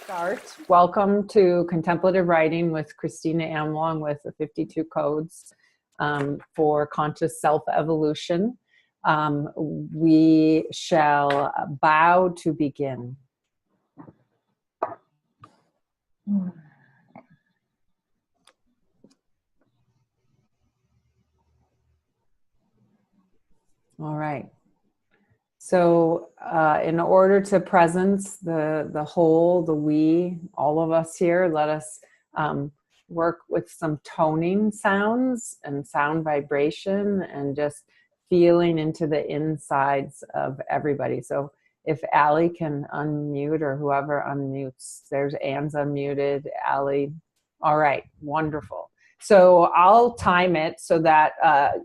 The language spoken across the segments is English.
Start. Welcome to Contemplative Writing with Kristina Amelong with the 52 Codes for Conscious Self-Evolution. We shall bow to begin. All right. So in order to presence the whole, the we, all of us here, let us work with some toning sounds and sound vibration and just feeling into the insides of everybody. So if Allie can unmute, or whoever unmutes, there's Anne's unmuted, Allie. All right, wonderful. So I'll time it so that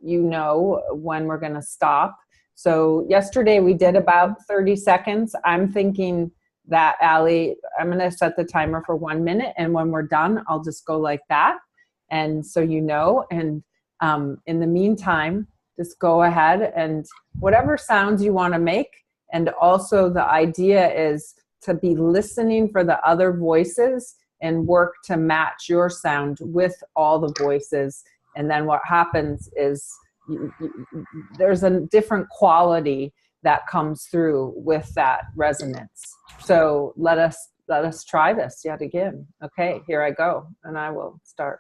you know when we're going to stop. So yesterday we did about 30 seconds. I'm thinking that, Allie, I'm going to set the timer for 1 minute, and when we're done, I'll just go like that. And so you know, and in the meantime, just go ahead and whatever sounds you want to make. And also the idea is to be listening for the other voices and work to match your sound with all the voices. And then what happens is there's a different quality that comes through with that resonance. So let us try this yet again. Okay, here I go, and I will start.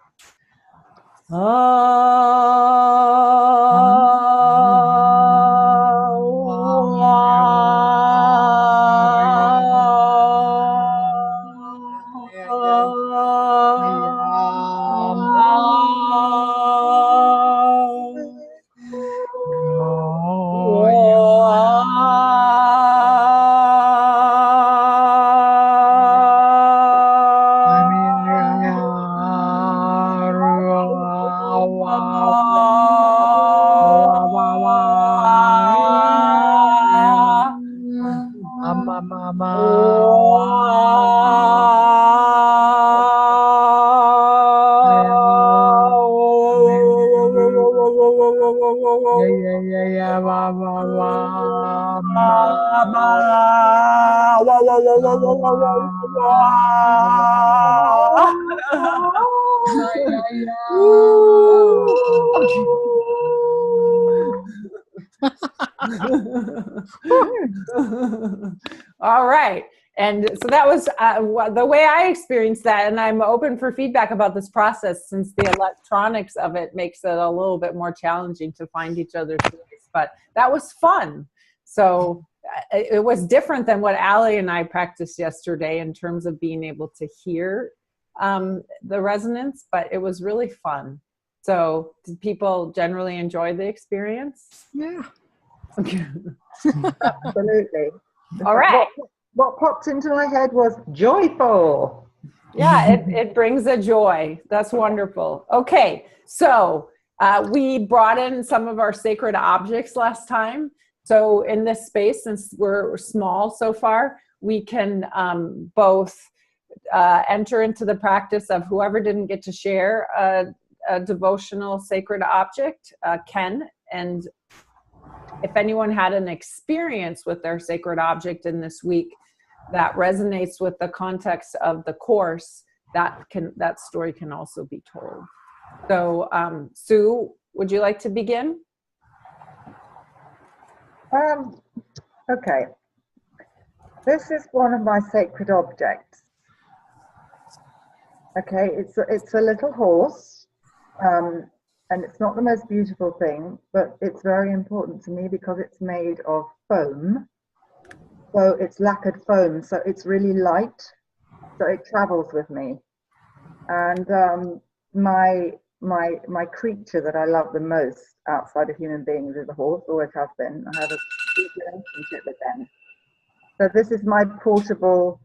All right. And so that was the way I experienced that. And I'm open for feedback about this process, since the electronics of it makes it a little bit more challenging to find each other's voice. But that was fun. So it was different than what Allie and I practiced yesterday in terms of being able to hear the resonance, but it was really fun. So did people generally enjoy the experience? Yeah. Absolutely. All right. What popped into my head was joyful. Yeah, it brings a joy. That's wonderful. Okay, so we brought in some of our sacred objects last time. So in this space, since we're small so far, we can both enter into the practice of whoever didn't get to share a devotional sacred object can. And if anyone had an experience with their sacred object in this week that resonates with the context of the course, that story can also be told. So Sue, would you like to begin? Okay. This is one of my sacred objects. Okay, it's a little horse, and it's not the most beautiful thing, but it's very important to me because it's made of foam. So it's lacquered foam, so it's really light, so it travels with me. And my creature that I love the most outside of human beings is a horse, always has been. I have a deep relationship with them. So this is my portable,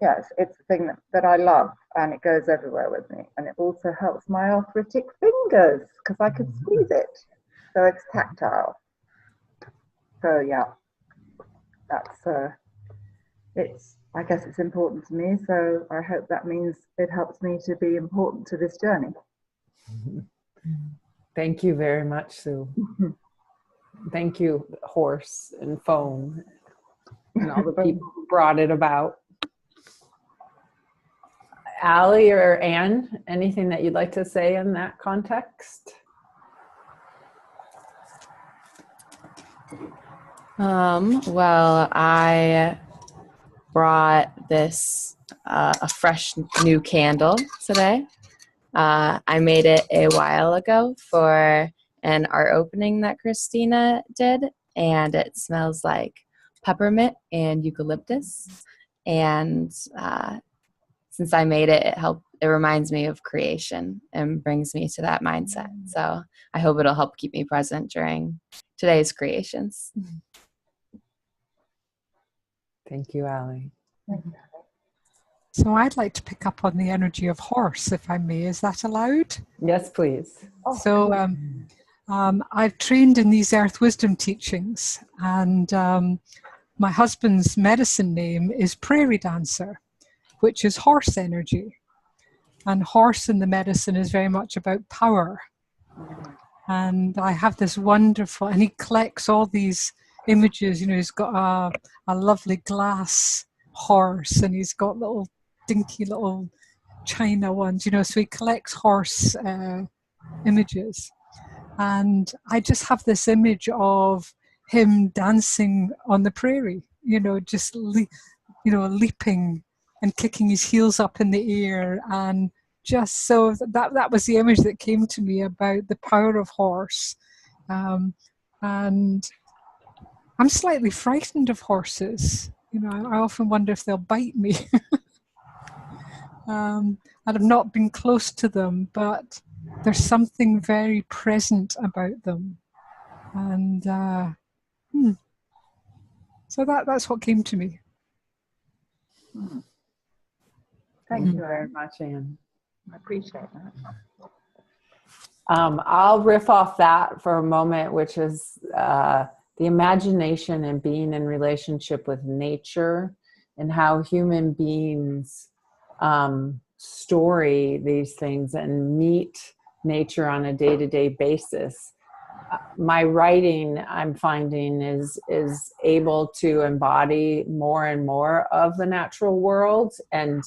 yes, it's the thing that I love, and it goes everywhere with me. And it also helps my arthritic fingers because I can squeeze it. So it's tactile. So yeah, that's I guess it's important to me. So I hope that means it helps me to be important to this journey. Thank you very much, Sue. Thank you, horse and foam, and all the people who brought it about. Allie or Anne, anything that you'd like to say in that context? Well, I brought this a fresh new candle today. I made it a while ago for an art opening that Kristina did, and it smells like peppermint and eucalyptus. And since I made it, it reminds me of creation and brings me to that mindset. So I hope it'll help keep me present during today's creations. Thank you, Allie. So I'd like to pick up on the energy of horse, if I may. Is that allowed? Yes, please. So I've trained in these earth wisdom teachings, and my husband's medicine name is Prairie Dancer, which is horse energy. And horse in the medicine is very much about power. And I have this wonderful, and he collects all these images. You know, he's got a lovely glass horse, and he's got little dinky little china ones, you know, so he collects horse images. And I just have this image of him dancing on the prairie, you know, just leaping and kicking his heels up in the air. And just so that was the image that came to me about the power of horse. And I'm slightly frightened of horses. You know, I often wonder if they'll bite me. And I've not been close to them, but there's something very present about them. And so that's what came to me. Thank you very much, Anne. I appreciate that. I'll riff off that for a moment, which is the imagination and being in relationship with nature, and how human beings story these things and meet nature on a day-to-day basis. My writing, I'm finding, is able to embody more and more of the natural world, and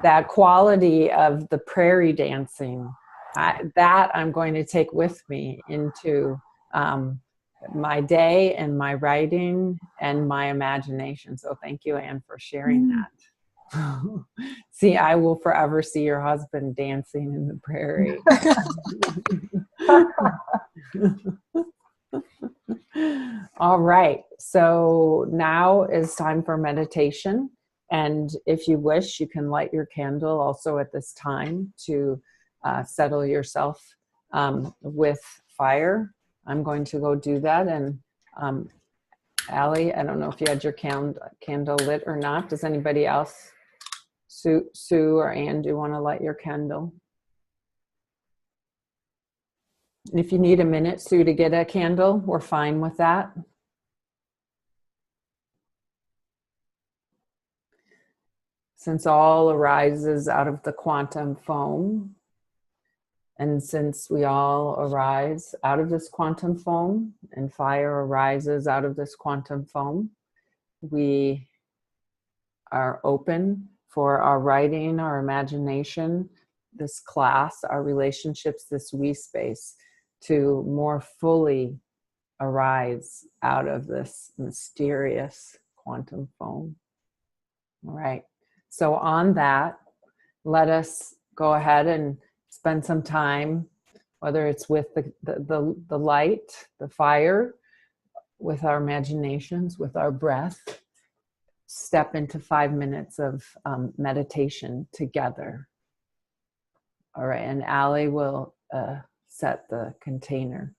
that quality of the prairie dancing, that I'm going to take with me into my day and my writing and my imagination. So thank you, Anne, for sharing that. See, I will forever see your husband dancing in the prairie. All right, so now is time for meditation. And if you wish, you can light your candle also at this time to settle yourself with fire. I'm going to go do that. And Allie, I don't know if you had your candle lit or not. Does anybody else, Sue or Anne, do you want to light your candle? And if you need a minute, Sue, to get a candle, we're fine with that. Since all arises out of the quantum foam, and since we all arise out of this quantum foam, and fire arises out of this quantum foam, we are open for our writing, our imagination, this class, our relationships, this we space, to more fully arise out of this mysterious quantum foam. All right. So on that, let us go ahead and spend some time, whether it's with the light, the fire, with our imaginations, with our breath, step into 5 minutes of meditation together. All right, and Allie will set the container.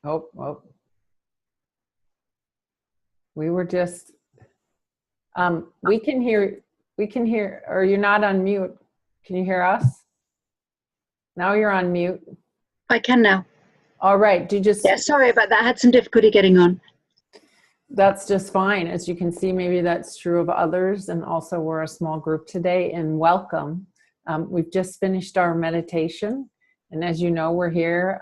Oh. We were just, we can hear, or you're not on mute. Can you hear us? Now you're on mute. I can now. All right, Yeah, sorry about that. I had some difficulty getting on. That's just fine. As you can see, maybe that's true of others. And also we're a small group today, and welcome. We've just finished our meditation. And as you know, we're here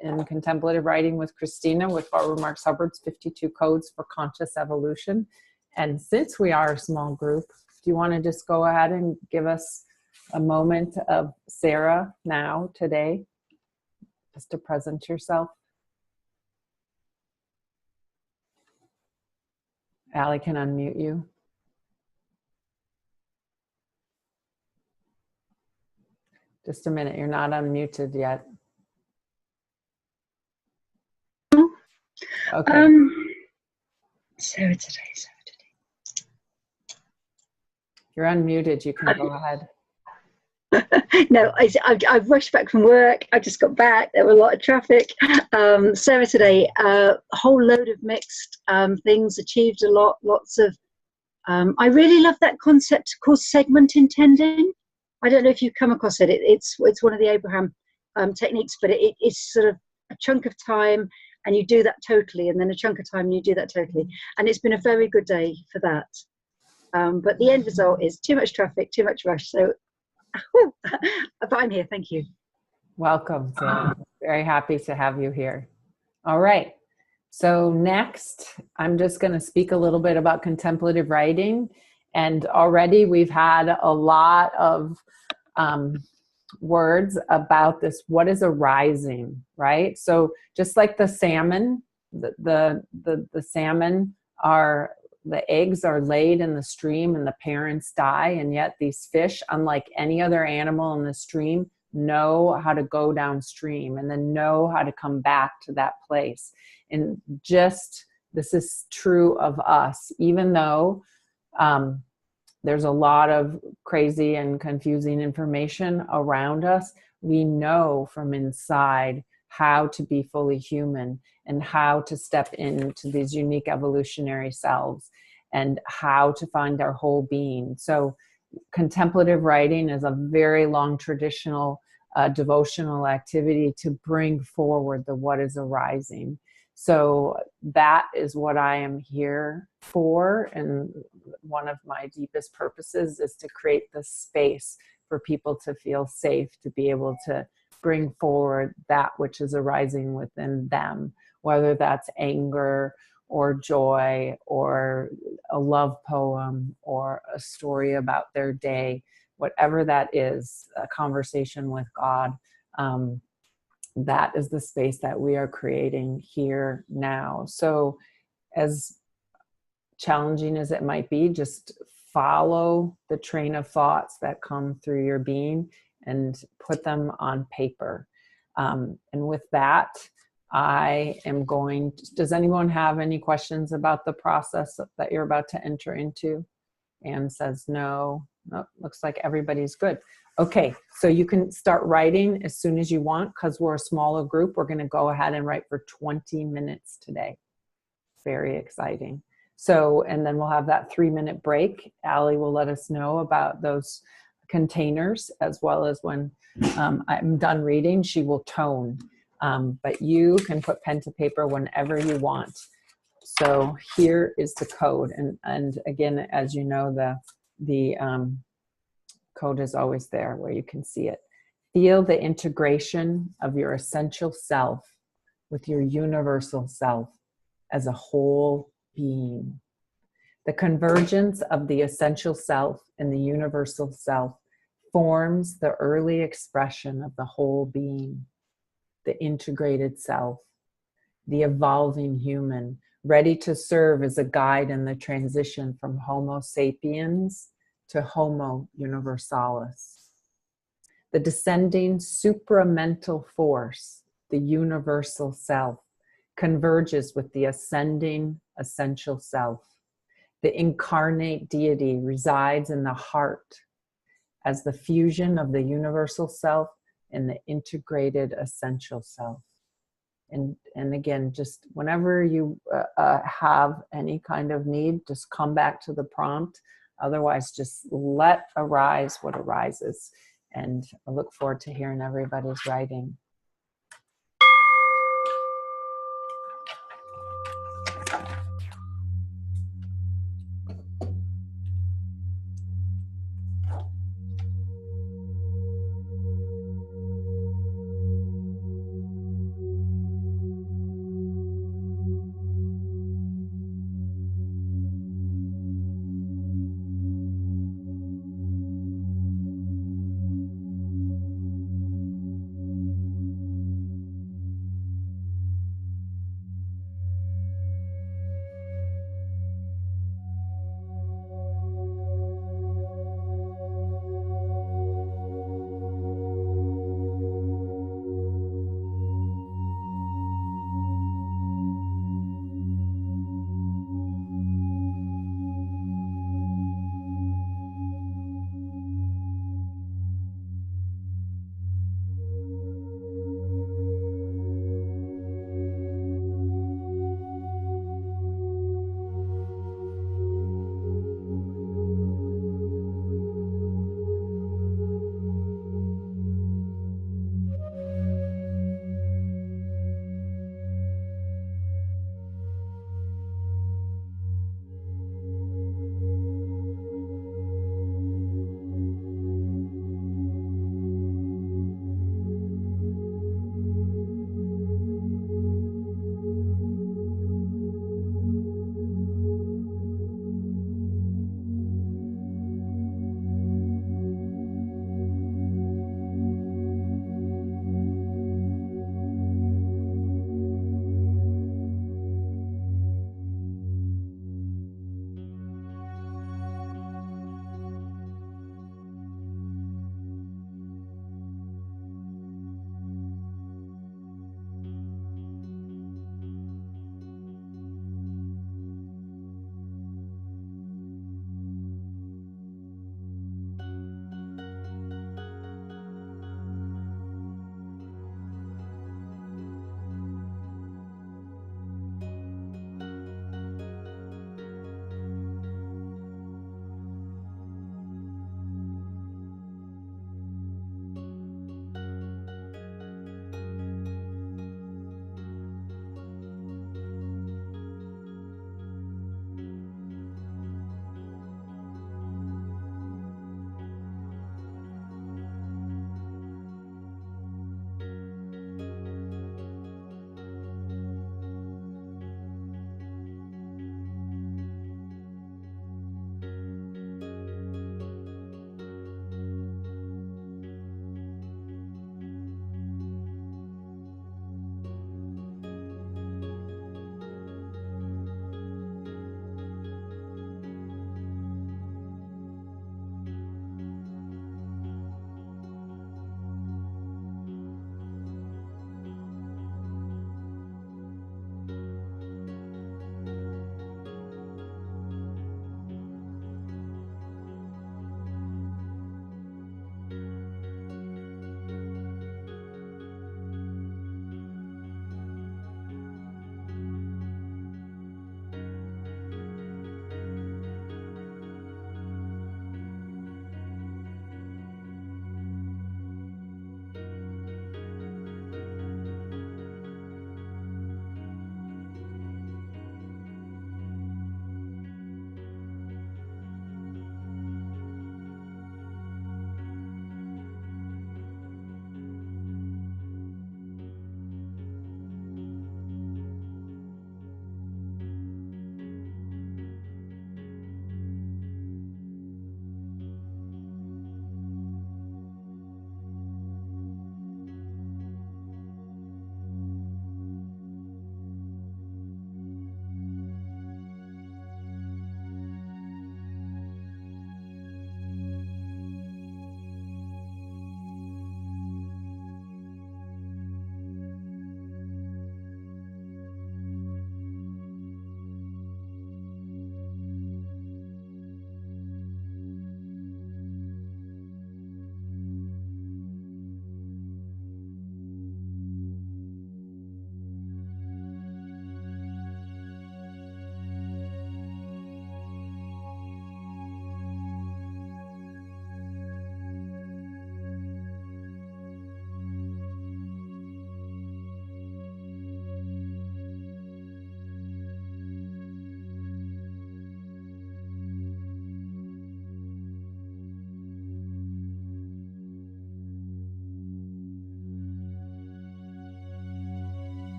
in Contemplative Writing with Kristina with Marx Hubbard's 52 Codes for Conscious Evolution. And since we are a small group, do you want to just go ahead and give us a moment of Sarah now, today, just to present yourself? Allie can unmute you. Just a minute, you're not unmuted yet. Okay. Sarah today. You're unmuted, you can go ahead. No, I rushed back from work. I just got back. There were a lot of traffic. Sarah today, a whole load of mixed things, achieved a lot, lots of, I really love that concept called segment intending. I don't know if you've come across it. It's one of the Abraham techniques, but it's sort of a chunk of time and you do that totally, and then a chunk of time and you do that totally. And it's been a very good day for that. But the end result is too much traffic, too much rush. So, but I'm here. Thank you. Welcome, Sarah. Very happy to have you here. All right. So next, I'm just going to speak a little bit about contemplative writing. And already we've had a lot of words about this. What is arising, right? So just like the salmon, the salmon are, the eggs are laid in the stream and the parents die. And yet these fish, unlike any other animal in the stream, know how to go downstream and then know how to come back to that place. And just, this is true of us, even though there's a lot of crazy and confusing information around us, we know from inside how to be fully human and how to step into these unique evolutionary selves and how to find our whole being. So contemplative writing is a very long traditional devotional activity to bring forward the what is arising. So that is what I am here for. And one of my deepest purposes is to create this space for people to feel safe, to be able to bring forward that which is arising within them, whether that's anger or joy or a love poem or a story about their day, whatever that is, a conversation with God. That is the space that we are creating here now. So as challenging as it might be, just follow the train of thoughts that come through your being and put them on paper. And with that, I am going to, does anyone have any questions about the process that you're about to enter into? Anne says no. No, looks like everybody's good. Okay, so you can start writing as soon as you want because we're a smaller group. We're going to go ahead and write for 20 minutes today. Very exciting. So, and then we'll have that 3-minute break. Allie will let us know about those containers, as well as when I'm done reading, she will tone. But you can put pen to paper whenever you want. So here is the code. And again, as you know, the code is always there where you can see it. Feel the integration of your essential self with your universal self as a whole being. The convergence of the essential self and the universal self forms the early expression of the whole being, the integrated self, the evolving human, ready to serve as a guide in the transition from Homo sapiens to Homo universalis. The descending supramental force, the universal self, converges with the ascending essential self. The incarnate deity resides in the heart as the fusion of the universal self and the integrated essential self. And again, just whenever you have any kind of need, just come back to the prompt. Otherwise, just let arise what arises. And I look forward to hearing everybody's writing.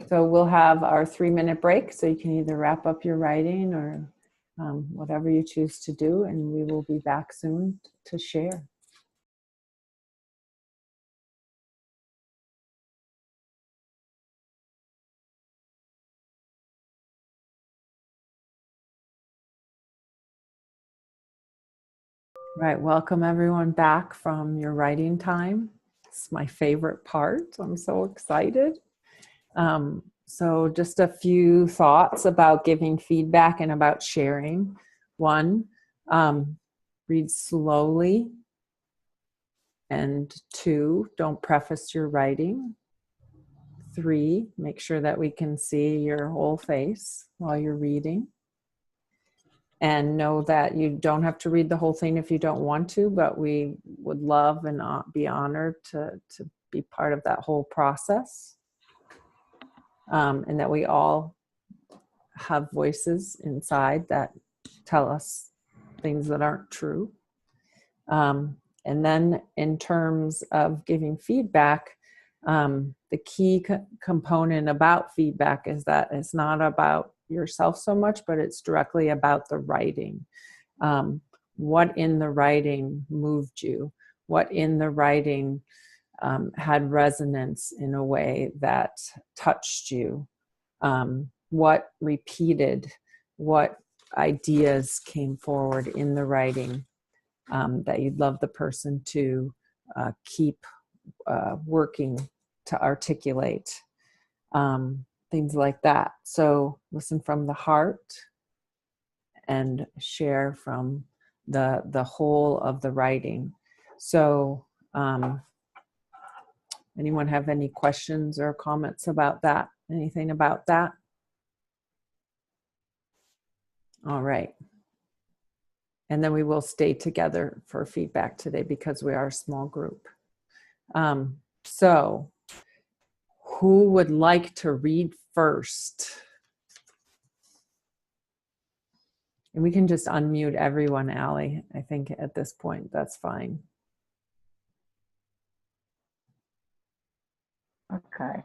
So we'll have our 3-minute break, so you can either wrap up your writing or whatever you choose to do, and we will be back soon to share. Right, welcome everyone back from your writing time. It's my favorite part. I'm so excited. So just a few thoughts about giving feedback and about sharing. 1, read slowly. And 2, don't preface your writing. 3, make sure that we can see your whole face while you're reading. And know that you don't have to read the whole thing if you don't want to, but we would love and be honored to be part of that whole process. And that we all have voices inside that tell us things that aren't true. And then in terms of giving feedback, the key component about feedback is that it's not about yourself so much, but it's directly about the writing. What in the writing moved you? What in the writing had resonance in a way that touched you? What repeated? What ideas came forward in the writing that you'd love the person to keep working to articulate? Things like that. So listen from the heart and share from the whole of the writing. So anyone have any questions or comments about that? Anything about that? All right. And then we will stay together for feedback today because we are a small group. So who would like to read first? And we can just unmute everyone, Allie. I think at this point, that's fine. Okay.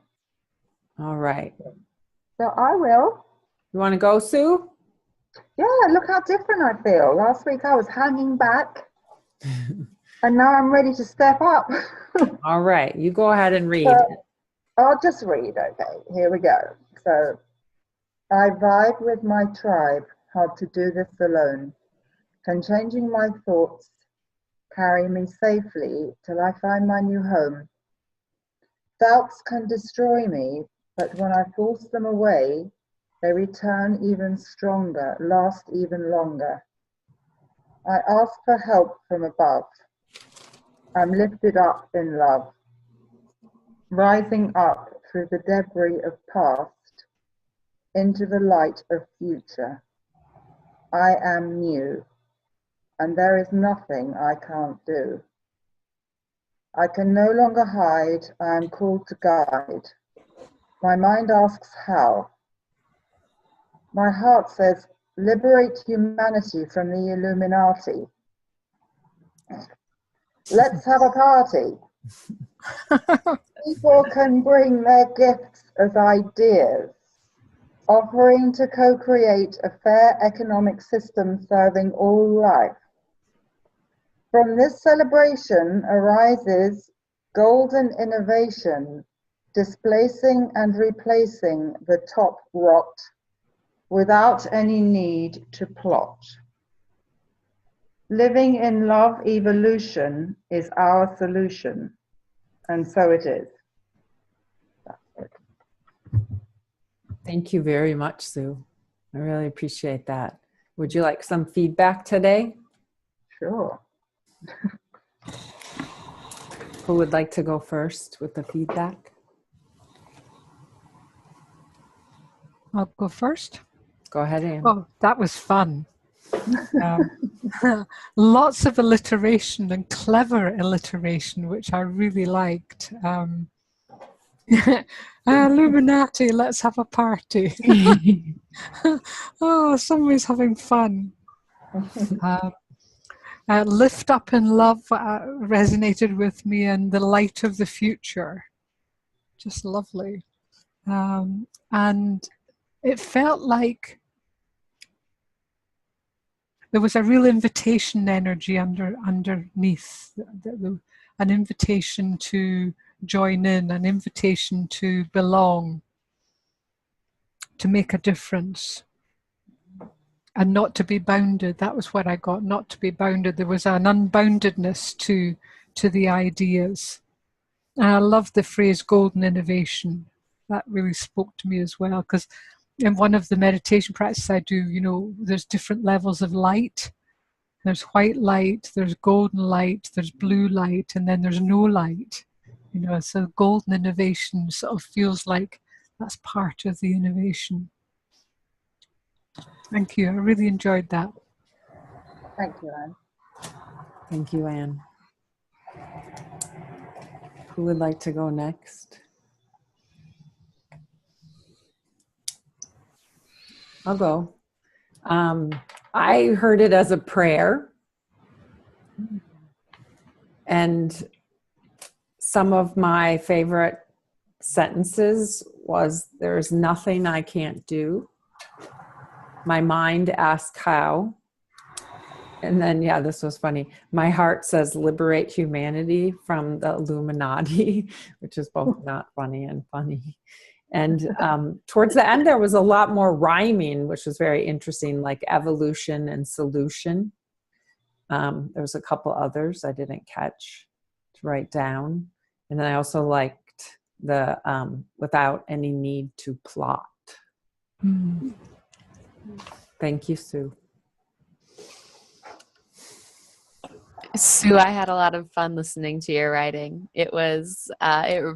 All right. So I will. You want to go, Sue? Yeah, look how different I feel. Last week I was hanging back, and now I'm ready to step up. All right. You go ahead and read. So, I'll just read, okay. Here we go. So, I vibe with my tribe, hard to do this alone. Can changing my thoughts carry me safely till I find my new home? Doubts can destroy me, but when I force them away, they return even stronger, last even longer. I ask for help from above. I'm lifted up in love, rising up through the debris of past into the light of future. I am new, and there is nothing I can't do. I can no longer hide, I am called to guide. My mind asks how. My heart says, liberate humanity from the Illuminati. Let's have a party. People can bring their gifts as ideas, offering to co-create a fair economic system serving all life. From this celebration arises golden innovation, displacing and replacing the top rot without any need to plot. Living in love evolution is our solution, and so it is. That's it. Thank you very much, Sue. I really appreciate that. Would you like some feedback today? Sure. Who would like to go first with the feedback? I'll go first. Go ahead, Anne. Oh, that was fun. Lots of alliteration and clever alliteration, which I really liked. Illuminati, let's have a party. Oh, somebody's having fun. Lift up in love resonated with me, and the light of the future. Just lovely. And it felt like there was a real invitation energy underneath, an invitation to join in, an invitation to belong, to make a difference, and not to be bounded. That was what I got, not to be bounded. There was an unboundedness to the ideas. And I love the phrase golden innovation. That really spoke to me as well, because in one of the meditation practices I do, there's different levels of light. There's white light, there's golden light, there's blue light, and then there's no light. So golden innovation sort of feels like that's part of the innovation. Thank you. I really enjoyed that. Thank you, Anne. Thank you, Anne. Who would like to go next? I'll go. I heard it as a prayer. And some of my favorite sentences was, "There's nothing I can't do. My mind asks how." And then, yeah, this was funny. "My heart says liberate humanity from the Illuminati," which is both not funny and funny. And towards the end, there was a lot more rhyming, which was very interesting, like evolution and solution. There was a couple others I didn't catch to write down. And then I also liked the without any need to plot. Mm. Thank you, Sue. Sue, I had a lot of fun listening to your writing. It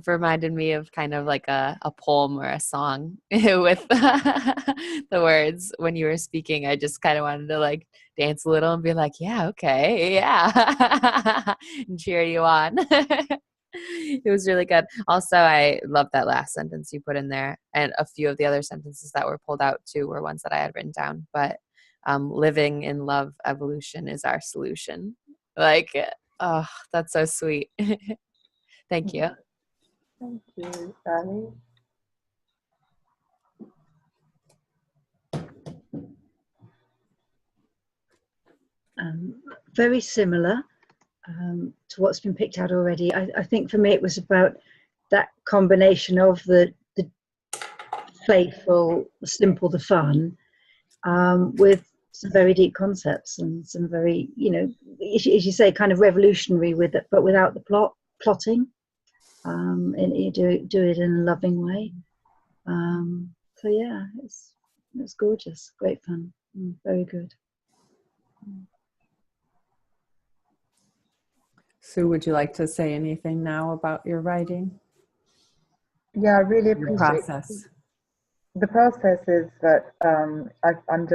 reminded me of kind of like a poem or a song with the words. When you were speaking, I just kind of wanted to like dance a little and be like, yeah, okay, yeah, and cheer you on. It was really good. Also, I love that last sentence you put in there, and a few of the other sentences that were pulled out too were ones that I had written down. But living in love, evolution is our solution. Like, oh, that's so sweet. Thank you. Thank you, Sally. Very similar to what's been picked out already. I think for me it was about that combination of the playful, the simple, the fun, with some very deep concepts and some very, as you say, kind of revolutionary with it, but without the plotting. And you do it in a loving way. So yeah, it's gorgeous, great fun, very good. Sue, would you like to say anything now about your writing? Yeah, I really Your appreciate process. the process is that I'm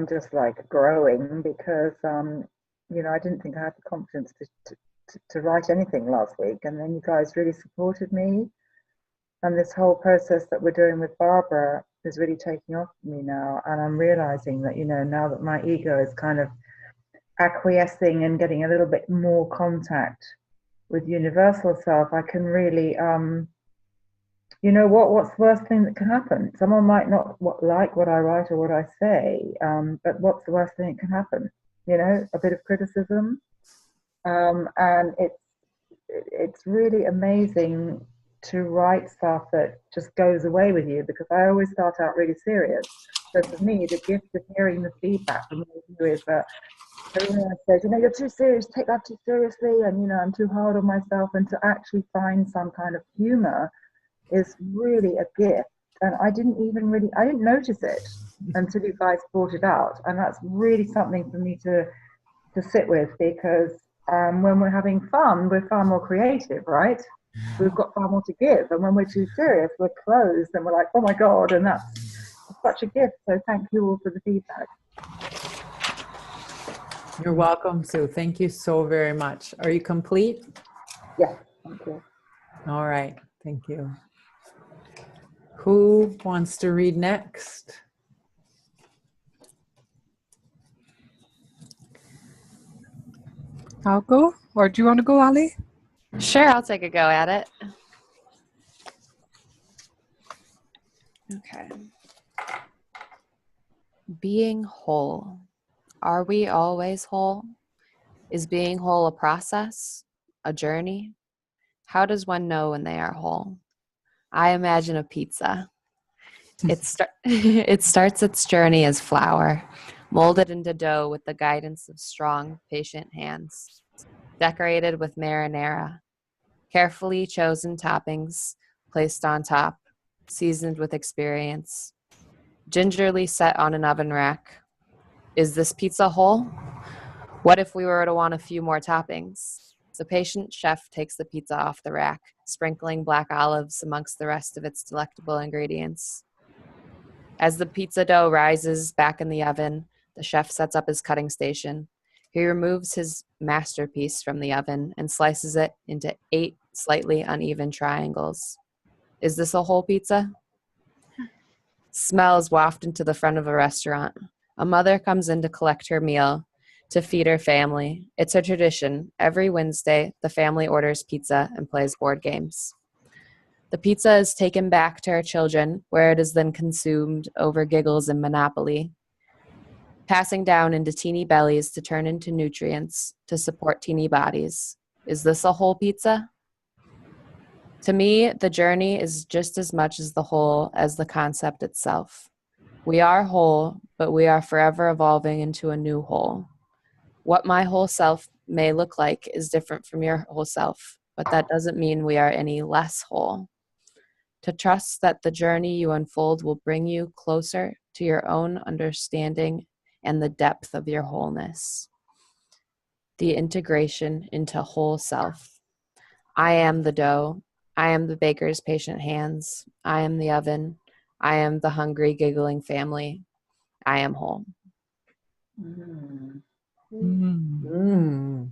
just like growing because I didn't think I had the confidence to write anything last week, and then you guys really supported me, and this whole process that we're doing with Barbara is really taking off for me now, and I'm realizing that now that my ego is kind of acquiescing and getting a little bit more contact with universal self, I can really what's the worst thing that can happen? Someone might not like what I write or what I say, but what's the worst thing that can happen? A bit of criticism, and it's really amazing to write stuff that just goes away with you, because I always start out really serious. So for me, the gift of hearing the feedback from you is that everyone says, you're too serious, take that too seriously, and I'm too hard on myself, and to actually find some kind of humor is really a gift. And I didn't notice it until you guys brought it out, and that's really something for me to sit with, because when we're having fun, we're far more creative, right? We've got far more to give, and when we're too serious, we're closed and we're like, oh my god, and that's such a gift. So thank you all for the feedback. You're welcome, Sue. Thank you so very much. Are you complete? Yes, thank you. All right, thank you. Who wants to read next? I'll go, or do you want to go, Ali? Sure, I'll take a go at it. Okay. Being whole. Are we always whole? Is being whole a process? A journey? How does one know when they are whole? I imagine a pizza. It starts its journey as flour, molded into dough with the guidance of strong, patient hands, decorated with marinara, carefully chosen toppings placed on top, seasoned with experience, gingerly set on an oven rack. Is this pizza whole? What if we were to want a few more toppings? The patient chef takes the pizza off the rack, sprinkling black olives amongst the rest of its delectable ingredients. As the pizza dough rises back in the oven, the chef sets up his cutting station. He removes his masterpiece from the oven and slices it into 8 slightly uneven triangles. Is this a whole pizza? Smells waft into the front of a restaurant. A mother comes in to collect her meal to feed her family. It's a tradition. Every Wednesday, the family orders pizza and plays board games. The pizza is taken back to her children, where it is then consumed over giggles and Monopoly, passing down into teeny bellies to turn into nutrients to support teeny bodies. Is this a whole pizza? To me, the journey is just as much as the whole as the concept itself. We are whole, but we are forever evolving into a new whole. What my whole self may look like is different from your whole self, but that doesn't mean we are any less whole. To trust that the journey you unfold will bring you closer to your own understanding and the depth of your wholeness. The integration into whole self. I am the dough. I am the baker's patient hands. I am the oven. I am the hungry, giggling family. I am whole. Mm. Mm.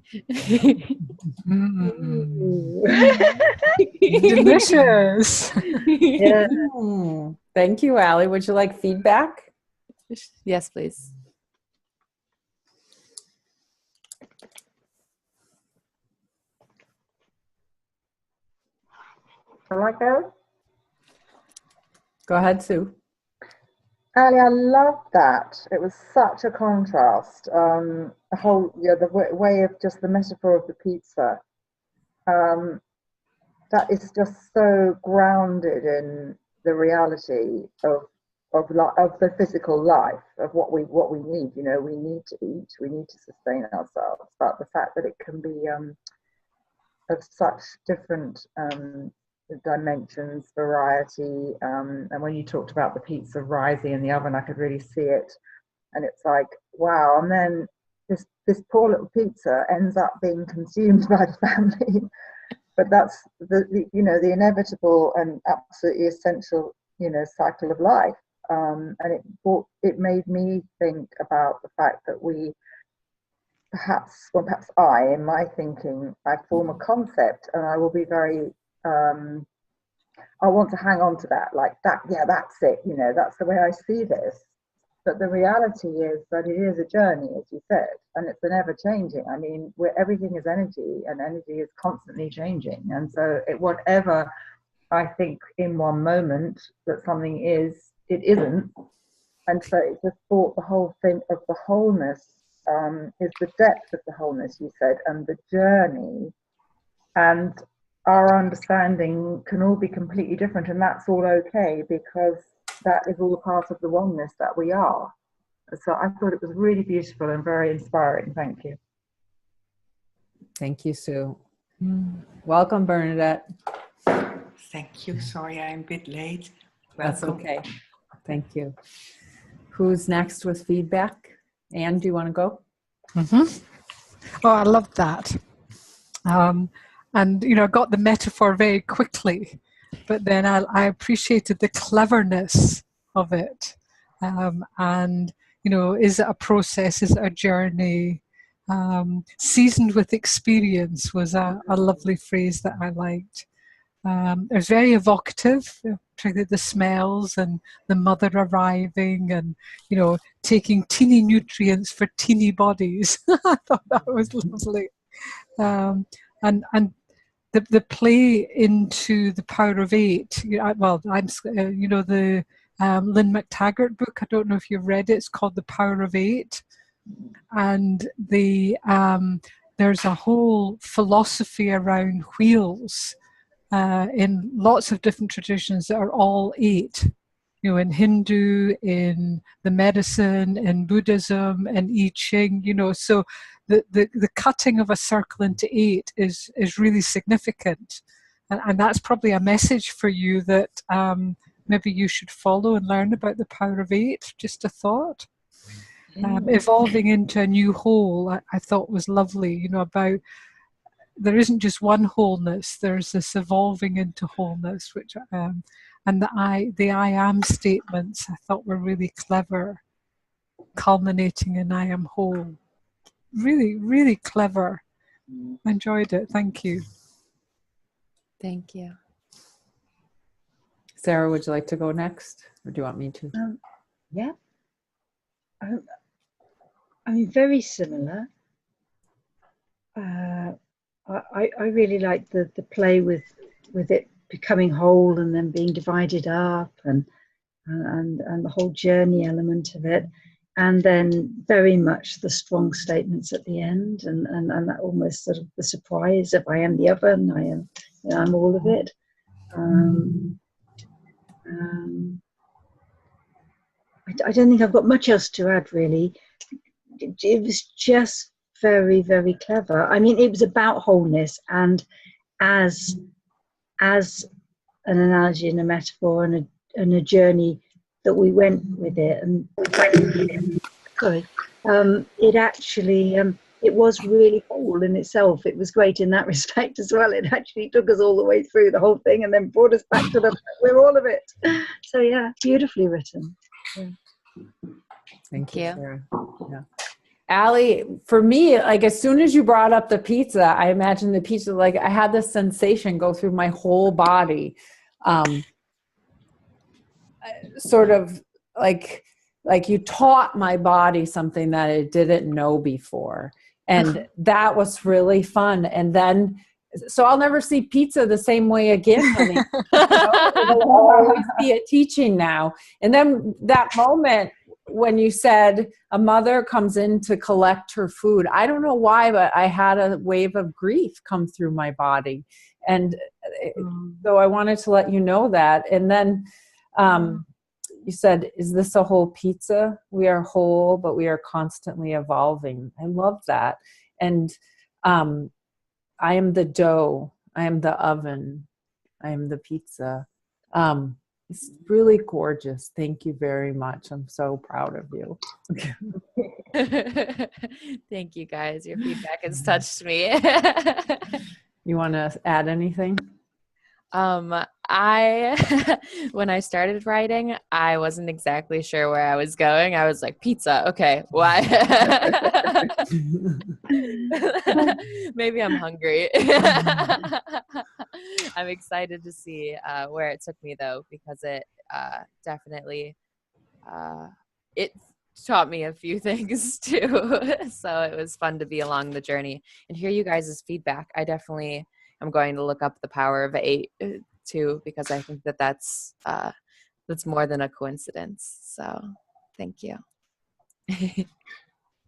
Delicious. Yeah. Mm. Thank you, Allie. Would you like feedback? Yes, please. Shall I go? Go ahead, Sue. Ali, I love that. It was such a contrast. The whole, the way of just the metaphor of the pizza. That is just so grounded in the reality of the physical life, of what we need. You know, we need to eat, we need to sustain ourselves. But the fact that it can be of such different dimensions, variety, and when you talked about the pizza rising in the oven, I could really see it, and it's like, wow. And then this poor little pizza ends up being consumed by the family, but that's the the inevitable and absolutely essential cycle of life. And it made me think about the fact that we perhaps I, in my thinking, I form a concept, and I will be very I want to hang on to that, like that, yeah, that's it, that's the way I see this. But the reality is that it is a journey, as you said, and it's an ever changing. I mean, everything is energy, and energy is constantly changing. And so whatever I think in one moment that something is, it isn't. And so it's just thought the whole thing of the wholeness is the depth of the wholeness, you said, and the journey. And our understanding can all be completely different, and that's all okay, because that is all a part of the oneness that we are. So I thought it was really beautiful and very inspiring. Thank you. Thank you, Sue. Welcome, Bernadette. Thank you. Sorry, I'm a bit late. That's Welcome. okay. Thank you. Who's next with feedback? Anne, do you want to go? Oh, I loved that. And, I got the metaphor very quickly, but then I appreciated the cleverness of it. And, is it a process? Is it a journey? Seasoned with experience was a lovely phrase that I liked. It was very evocative, particularly the smells and the mother arriving and, taking teeny nutrients for teeny bodies. I thought that was lovely. And the play into the power of 8. I'm the Lynn McTaggart book. I don't know if you've read it. It's called The Power of Eight. And there's a whole philosophy around wheels in lots of different traditions that are all eight. You know, in Hindu, in the medicine, in Buddhism, in I Ching, you know, so the cutting of a circle into eight is really significant. And that's probably a message for you that maybe you should follow and learn about the power of eight. Just a thought. Evolving into a new whole, I thought was lovely, you know, about there isn't just one wholeness, there's this evolving into wholeness, which and the I am statements I thought were really clever, culminating in I am whole. Really, really clever. I enjoyed it. Thank you. Thank you. Sarah, would you like to go next, or do you want me to? Yeah. I mean, very similar. I really like the play with it becoming whole and then being divided up, and the whole journey element of it, and then very much the strong statements at the end, and that almost sort of the surprise of I am the other, and I am, you know, I'm all of it. I don't think I've got much else to add, really. It was just very, very clever. I mean, it was about wholeness, and as an analogy and a metaphor and a journey that we went with it. And sorry, it actually it was really whole in itself. It was great in that respect as well. It actually took us all the way through the whole thing and then brought us back to we're all of it. So yeah, beautifully written. Yeah. Thank you, Sarah. Yeah. Allie, for me, like as soon as you brought up the pizza, I imagined the pizza, like I had this sensation go through my whole body. Sort of like you taught my body something that it didn't know before. And that was really fun. And then, so I'll never see pizza the same way again, honey. It'll always be a teaching now. And then that moment when you said a mother comes in to collect her food, I don't know why, but I had a wave of grief come through my body. And so I wanted to let you know that. And then you said, is this a whole pizza? We are whole, but we are constantly evolving. I love that. And I am the dough. I am the oven. I am the pizza. It's really gorgeous. Thank you very much. I'm so proud of you. Thank you, guys. Your feedback has touched me. You want to add anything? When I started writing, I wasn't exactly sure where I was going. I was like, pizza. Okay. Why? Maybe I'm hungry. I'm excited to see where it took me though, because it definitely, it taught me a few things too. So it was fun to be along the journey and hear you guys' feedback. I definitely am going to look up The Power of Eight too, because I think that's more than a coincidence. So thank you.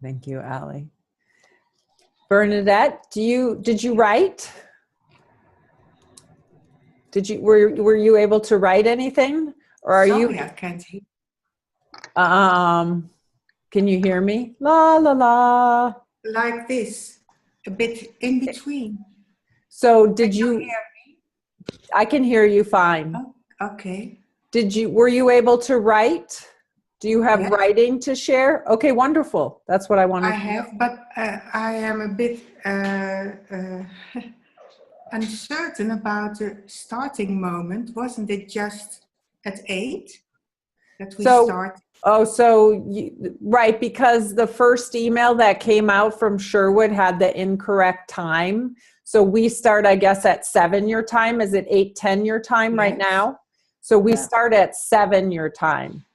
Thank you, Allie. Bernadette, did you write? Were you able to write anything, or are Sorry, you? I can't hear. Can you hear me? La la la. Like this, a bit in between. So Can you hear me? I can hear you fine. Oh, okay. Were you able to write? Do you have Yes. writing to share? Okay, wonderful. That's what I wanted I to have, know. but I am a bit uncertain about the starting moment. Wasn't it just at 8 that we started? Oh, right, because the first email that came out from Sherwood had the incorrect time. So we start, I guess, at 7 your time. Is it 8:10 your time right now? So we start at 7 your time.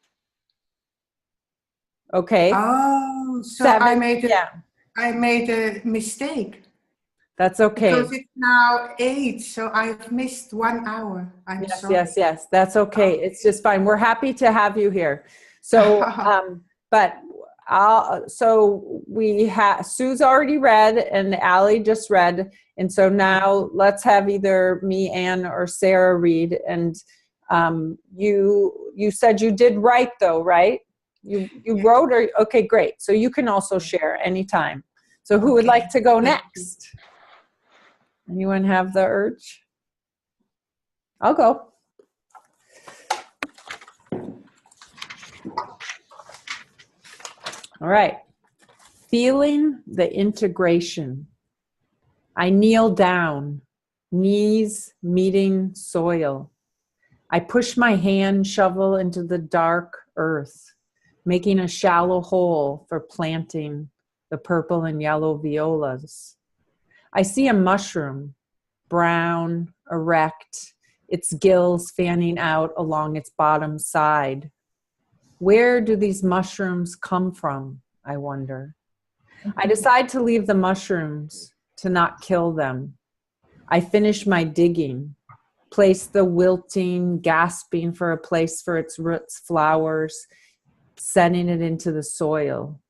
Okay. Oh, so 7, I made a mistake. That's okay. Because it's now 8, so I've missed 1 hour. I'm Yes, sorry. yes. That's okay. It's just fine. We're happy to have you here. So, but so we have, Sue's already read and Allie just read. And so now let's have either me, Anne, or Sarah read. And you said you did write though, right? You wrote, or okay, great. So you can also share anytime. So who would like to go next? Anyone have the urge? I'll go. All right. Feeling the integration. I kneel down, knees meeting soil. I push my hand shovel into the dark earth, making a shallow hole for planting the purple and yellow violas. I see a mushroom, brown, erect, its gills fanning out along its bottom side. Where do these mushrooms come from, I wonder? I decide to leave the mushrooms, to not kill them. I finish my digging, place the wilting, gasping for a place for its roots, flowers, setting it into the soil.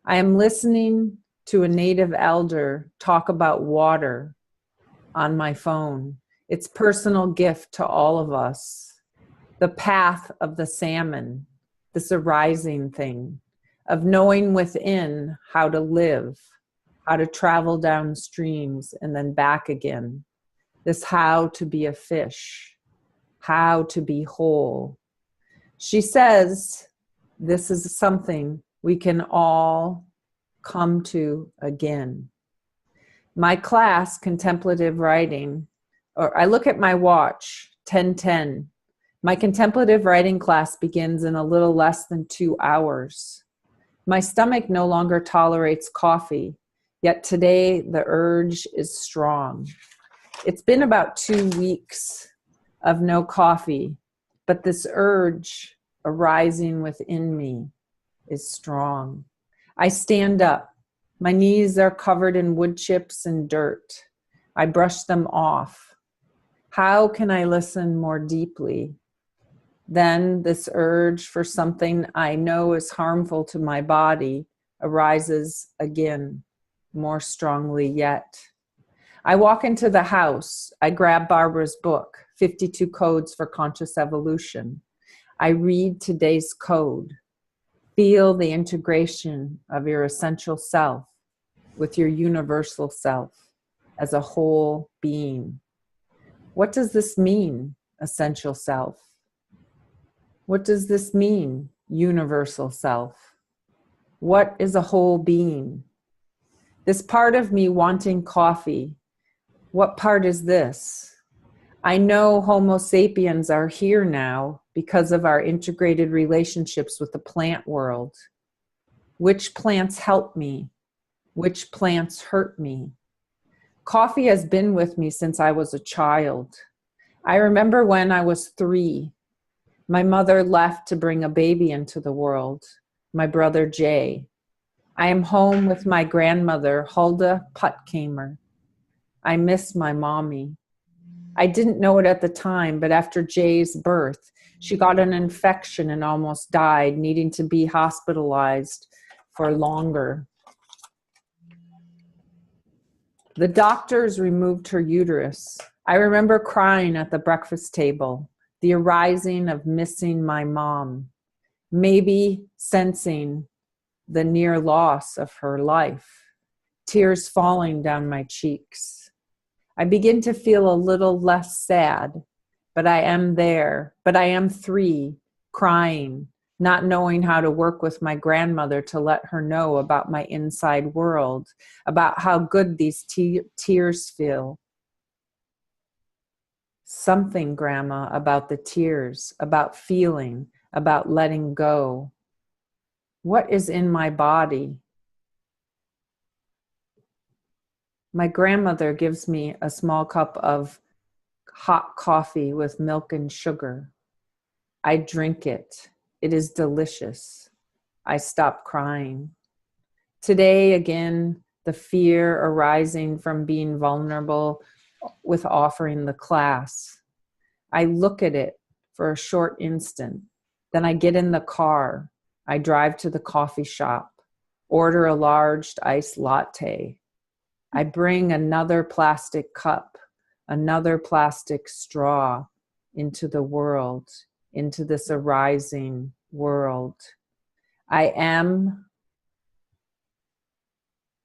I am listening to a native elder talk about water on my phone, its personal gift to all of us, the path of the salmon, this arising thing, of knowing within how to live, how to travel down streams and then back again, this how to be a fish, how to be whole. She says this is something we can all come to again. My class, Contemplative Writing, or I look at my watch, 10:10. My contemplative writing class begins in a little less than 2 hours. My stomach no longer tolerates coffee, yet today the urge is strong. It's been about 2 weeks of no coffee, but this urge arising within me is strong. I stand up. My knees are covered in wood chips and dirt. I brush them off. How can I listen more deeply? Then this urge for something I know is harmful to my body arises again, more strongly yet. I walk into the house. I grab Barbara's book, 52 Codes for Conscious Evolution. I read today's code. Feel the integration of your essential self with your universal self as a whole being. What does this mean, essential self? What does this mean, universal self? What is a whole being? This part of me wanting coffee, what part is this? I know Homo sapiens are here now because of our integrated relationships with the plant world. Which plants help me? Which plants hurt me? Coffee has been with me since I was a child. I remember when I was 3. My mother left to bring a baby into the world, my brother Jay. I am home with my grandmother, Hulda Puttkamer. I miss my mommy. I didn't know it at the time, but after Jay's birth, she got an infection and almost died, needing to be hospitalized for longer. The doctors removed her uterus. I remember crying at the breakfast table, the arising of missing my mom, maybe sensing the near loss of her life, tears falling down my cheeks. I begin to feel a little less sad, but I am there. But I am 3, crying, not knowing how to work with my grandmother to let her know about my inside world, about how good these tears feel. Something, Grandma, about the tears, about feeling, about letting go. What is in my body? My grandmother gives me a small cup of hot coffee with milk and sugar. I drink it. It is delicious. I stop crying. Today, again, the fear arising from being vulnerable with offering the class. I look at it for a short instant. Then I get in the car. I drive to the coffee shop, order a large iced latte. I bring another plastic cup, another plastic straw into the world, into this arising world. I am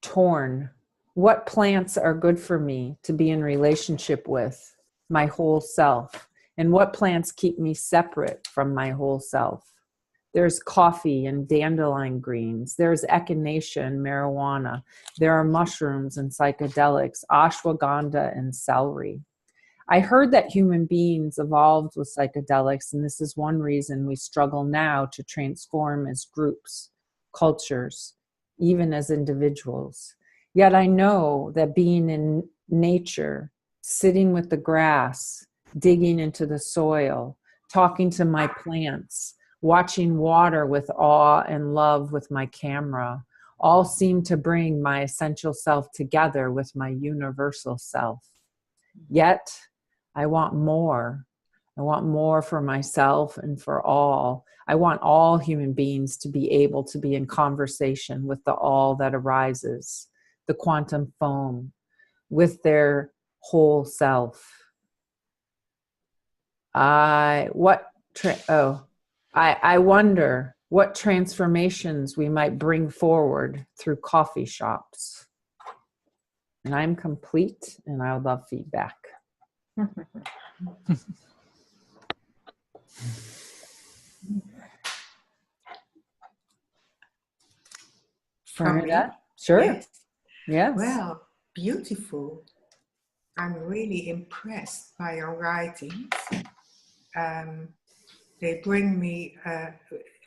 torn. What plants are good for me to be in relationship with my whole self? And what plants keep me separate from my whole self? There's coffee and dandelion greens. There's echinacea and marijuana. There are mushrooms and psychedelics, ashwagandha and celery. I heard that human beings evolved with psychedelics, and this is one reason we struggle now to transform as groups, cultures, even as individuals. Yet I know that being in nature, sitting with the grass, digging into the soil, talking to my plants, watching water with awe and love with my camera, all seem to bring my essential self together with my universal self. Yet, I want more. I want more for myself and for all. I want all human beings to be able to be in conversation with the all that arises, the quantum foam, with their whole self. I wonder what transformations we might bring forward through coffee shops. And I'm complete, and I would love feedback. Bernadette? Sure. Yes. Yes. Well, beautiful. I'm really impressed by your writings. They bring me,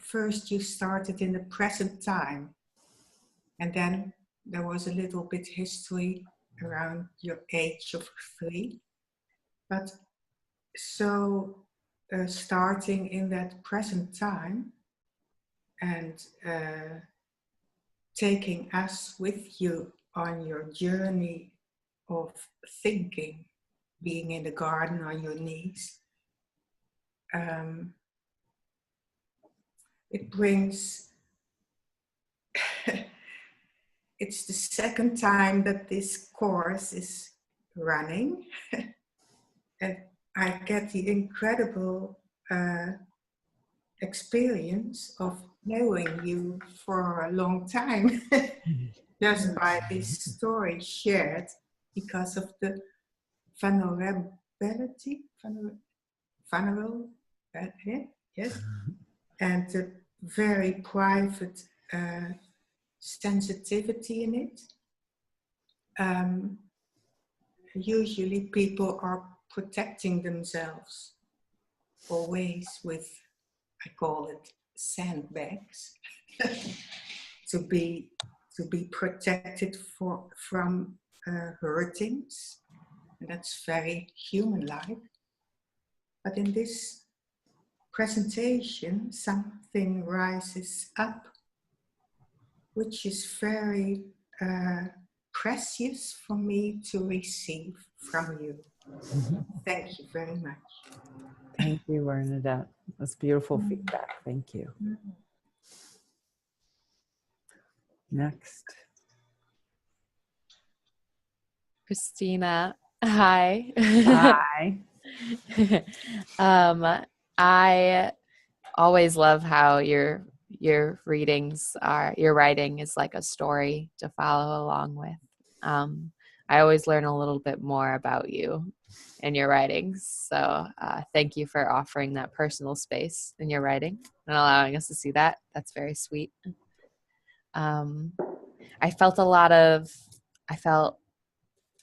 first you started in the present time, and then there was a little bit history around your age of 3. But so starting in that present time and taking us with you on your journey of thinking, being in the garden on your knees, it brings, it's the second time that this course is running, and I get the incredible experience of knowing you for a long time just by this story shared because of the vulnerability, yes, and the very private sensitivity in it. Usually people are protecting themselves always with, I call it, sandbags to be protected from hurtings, and that's very human-like. But in this presentation, something rises up, which is very precious for me to receive from you. Thank you very much. Thank you, Bernadette. That's beautiful feedback. Thank you. Next. Kristina, hi. Hi. I always love how your readings are, your writing is like a story to follow along with. I always learn a little bit more about you in your writings. So thank you for offering that personal space in your writing and allowing us to see that. That's very sweet. I felt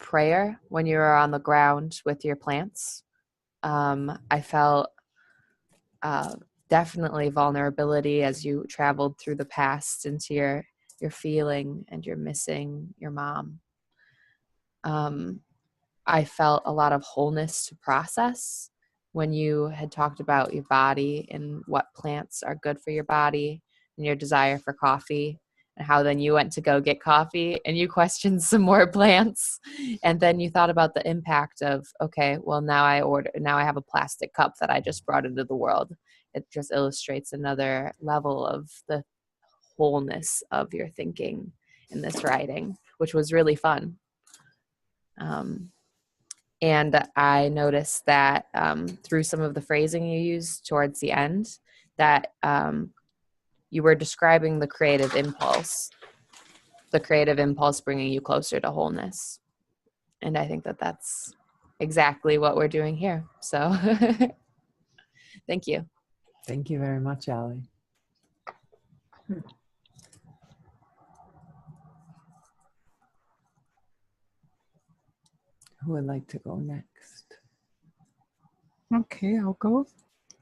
prayer when you were on the ground with your plants. I felt definitely vulnerability as you traveled through the past into your feeling and you're missing your mom. I felt a lot of wholeness to process when you had talked about your body and what plants are good for your body and your desire for coffee. and how then you went to go get coffee and you questioned some more plants, and then you thought about the impact of, okay, well, now I have a plastic cup that I just brought into the world. It just illustrates another level of the wholeness of your thinking in this writing, which was really fun. And I noticed that through some of the phrasing you used towards the end, that you were describing the creative impulse bringing you closer to wholeness. And I think that that's exactly what we're doing here. So thank you. Thank you very much, Allie. Who would like to go next? Okay, I'll go.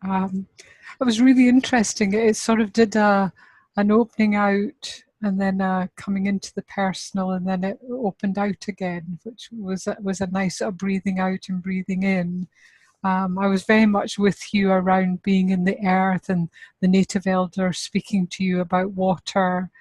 It was really interesting. It sort of did an opening out and then coming into the personal, and then it opened out again, which was a nice sort of breathing out and breathing in. I was very much with you around being in the earth and the native elder speaking to you about water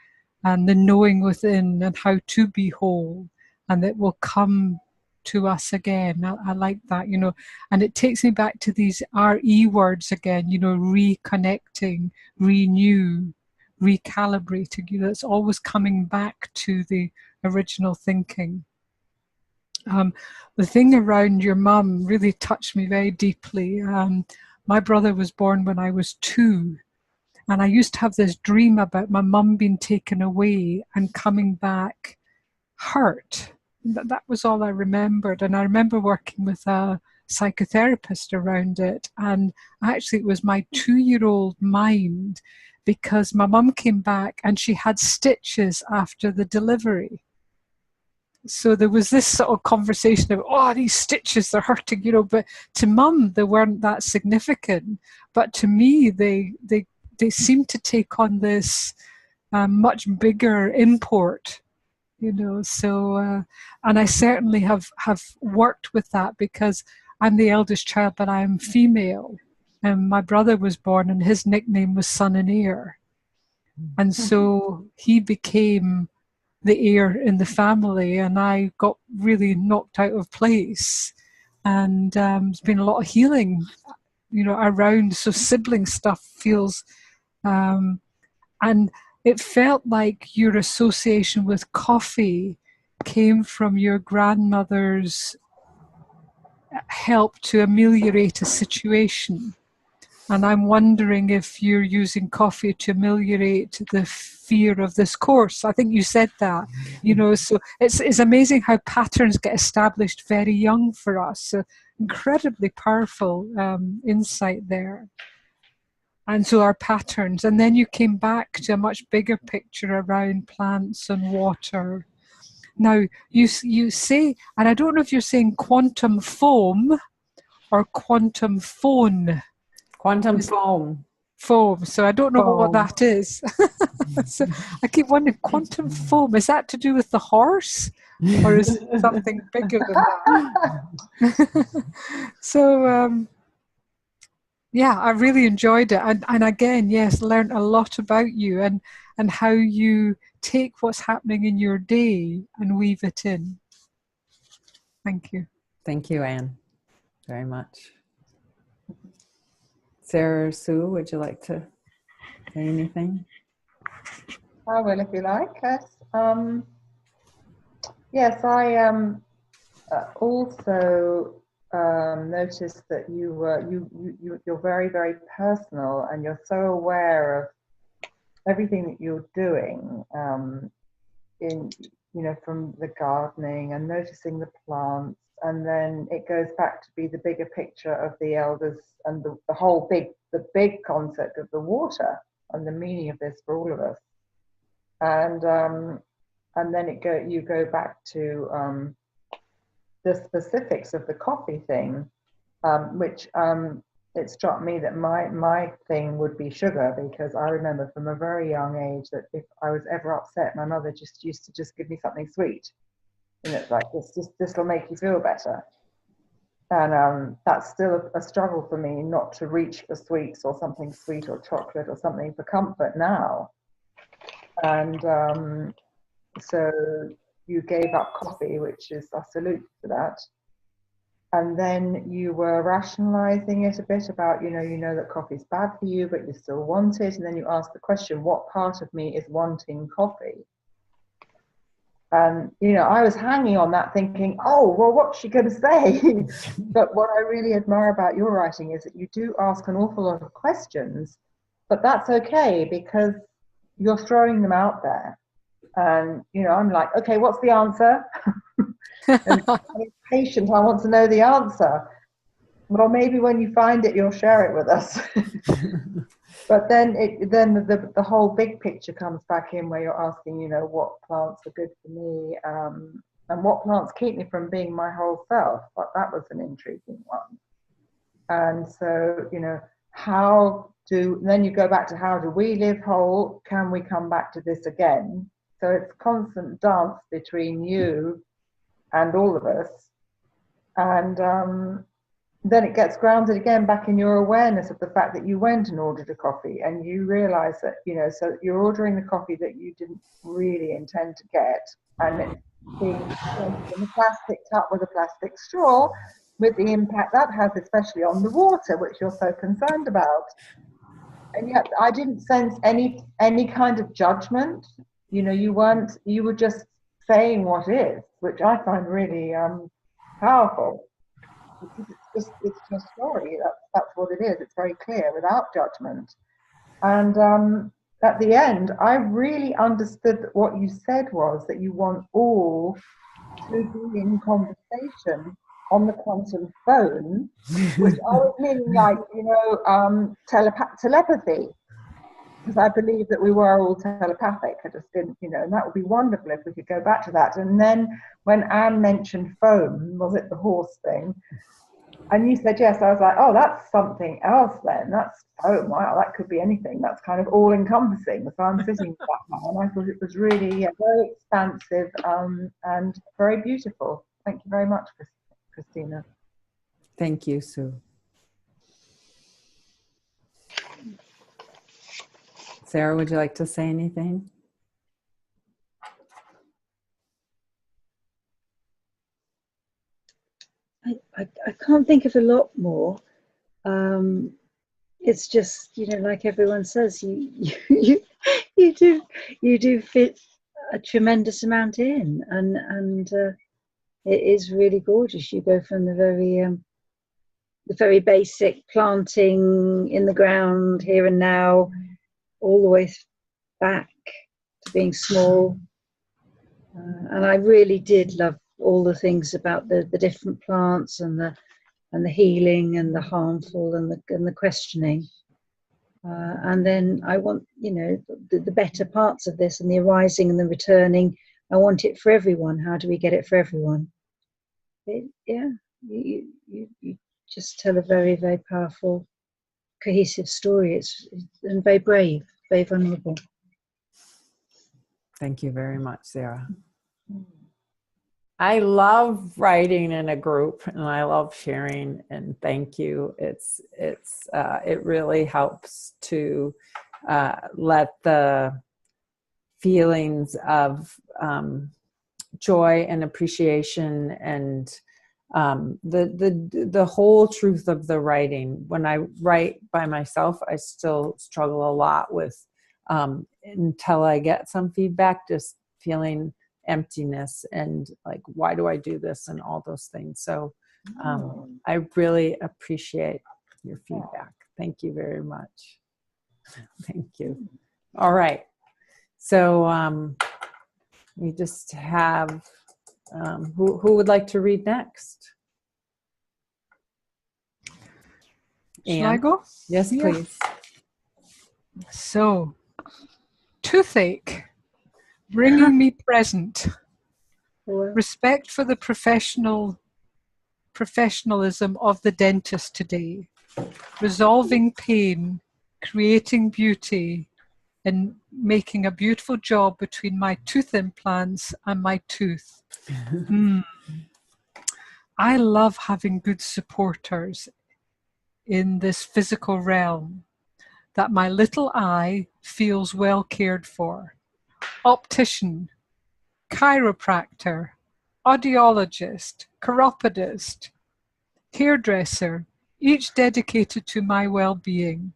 and the knowing within and how to be whole, and it will come to us again. I like that, and it takes me back to these RE words again, reconnecting, renew, recalibrating. It's always coming back to the original thinking. The thing around your mum really touched me very deeply. My brother was born when I was 2, and I used to have this dream about my mum being taken away and coming back hurt. That was all I remembered. And I remember working with a psychotherapist around it. And actually it was my 2-year-old mind, because my mum came back and she had stitches after the delivery. So there was this sort of conversation of, oh, these stitches, they're hurting, but to mum, they weren't that significant. But to me, they seemed to take on this much bigger import. So, and I certainly have worked with that, because I'm the eldest child, but I am female. And my brother was born and his nickname was Son and Heir. And so he became the heir in the family, and I got really knocked out of place. And there's been a lot of healing, around. So sibling stuff feels, and it felt like your association with coffee came from your grandmother's help to ameliorate a situation. And I'm wondering if you're using coffee to ameliorate the fear of this course. I think you said that, so it's amazing how patterns get established very young for us. So incredibly powerful insight there. And so our patterns. And then you came back to a much bigger picture around plants and water. Now, you say, and I don't know if you're saying quantum foam or quantum phone. Quantum foam. Foam. So I don't know what that is. So I keep wondering, quantum foam, is that to do with the horse? Or is it something bigger than that? So, yeah, I really enjoyed it. And again, yes, learned a lot about you and how you take what's happening in your day and weave it in. Thank you. Thank you, Anne, very much. Sarah or Sue, would you like to say anything? I will, if you like. Yes. Yes, I also noticed that you're very, very personal, and you're so aware of everything that you're doing, from the gardening and noticing the plants, and then it goes back to be the bigger picture of the elders and the whole big concept of the water and the meaning of this for all of us. And then you go back to the specifics of the coffee thing, which it struck me that my thing would be sugar, because I remember from a very young age that if I was ever upset, my mother just used to just give me something sweet, and it's like, this will make you feel better. And that's still a struggle for me, not to reach for sweets or something sweet or chocolate or something for comfort now. And so you gave up coffee, which is, I salute to that. And then you were rationalizing it a bit about, you know that coffee's bad for you, but you still want it. And then you asked the question, what part of me is wanting coffee? And, I was hanging on that thinking, oh, well, what's she going to say? But what I really admire about your writing is that you do ask an awful lot of questions, but that's okay because you're throwing them out there. And, I'm like, okay, what's the answer? And I'm patient, I want to know the answer. Well, maybe when you find it, you'll share it with us. But then the whole big picture comes back in where you're asking, what plants are good for me, and what plants keep me from being my whole self. But that was an intriguing one. And so, then you go back to how do we live whole? Can we come back to this again? So it's constant dance between you and all of us. And then it gets grounded again back in your awareness of the fact that you went and ordered a coffee and you realize that, so you're ordering the coffee that you didn't really intend to get, and it's being in a plastic cup with a plastic straw, with the impact that has, especially on the water, which you're so concerned about. And yet I didn't sense any kind of judgment. You were just saying what is, which I find really powerful. It's your story. That's what it is. It's very clear, without judgment. And at the end, I really understood that what you said was that you want all to be in conversation on the quantum phone, which I was meaning like, telepathy. Because I believe that we were all telepathic. I just didn't, and that would be wonderful if we could go back to that. And then when Anne mentioned foam, was it the horse thing? And you said yes, I was like, oh, that's something else then. That's, oh, wow, that could be anything. That's kind of all encompassing. So I'm sitting with that now, and I thought it was really very expansive and very beautiful. Thank you very much, Kristina. Thank you, Sue. Sarah, would you like to say anything? I can't think of a lot more. It's just, like everyone says, you do fit a tremendous amount in, and it is really gorgeous. You go from the very basic planting in the ground here and now, all the way back to being small, and I really did love all the things about the different plants and the healing and the harmful and the questioning, and then I want the better parts of this and the arising and the returning. I want it for everyone. How do we get it for everyone? You just tell a very, very powerful, cohesive story. It's and very brave, very vulnerable. Thank you very much, Sarah. I love writing in a group, and I love sharing, and thank you. It really helps to let the feelings of joy and appreciation and the whole truth of the writing. When I write by myself, I still struggle a lot with until I get some feedback, just feeling emptiness and like, why do I do this, and all those things. So I really appreciate your feedback. Thank you very much. Thank you. All right. So we just have who would like to read next? Shall I go? Yes, please. So, toothache, bringing me present. Respect for the professionalism of the dentist today. Resolving pain, creating beauty, and making a beautiful job between my tooth implants and my tooth. I love having good supporters in this physical realm, that my little eye feels well cared for. optician, chiropractor, audiologist, chiropodist, hairdresser, each dedicated to my well-being,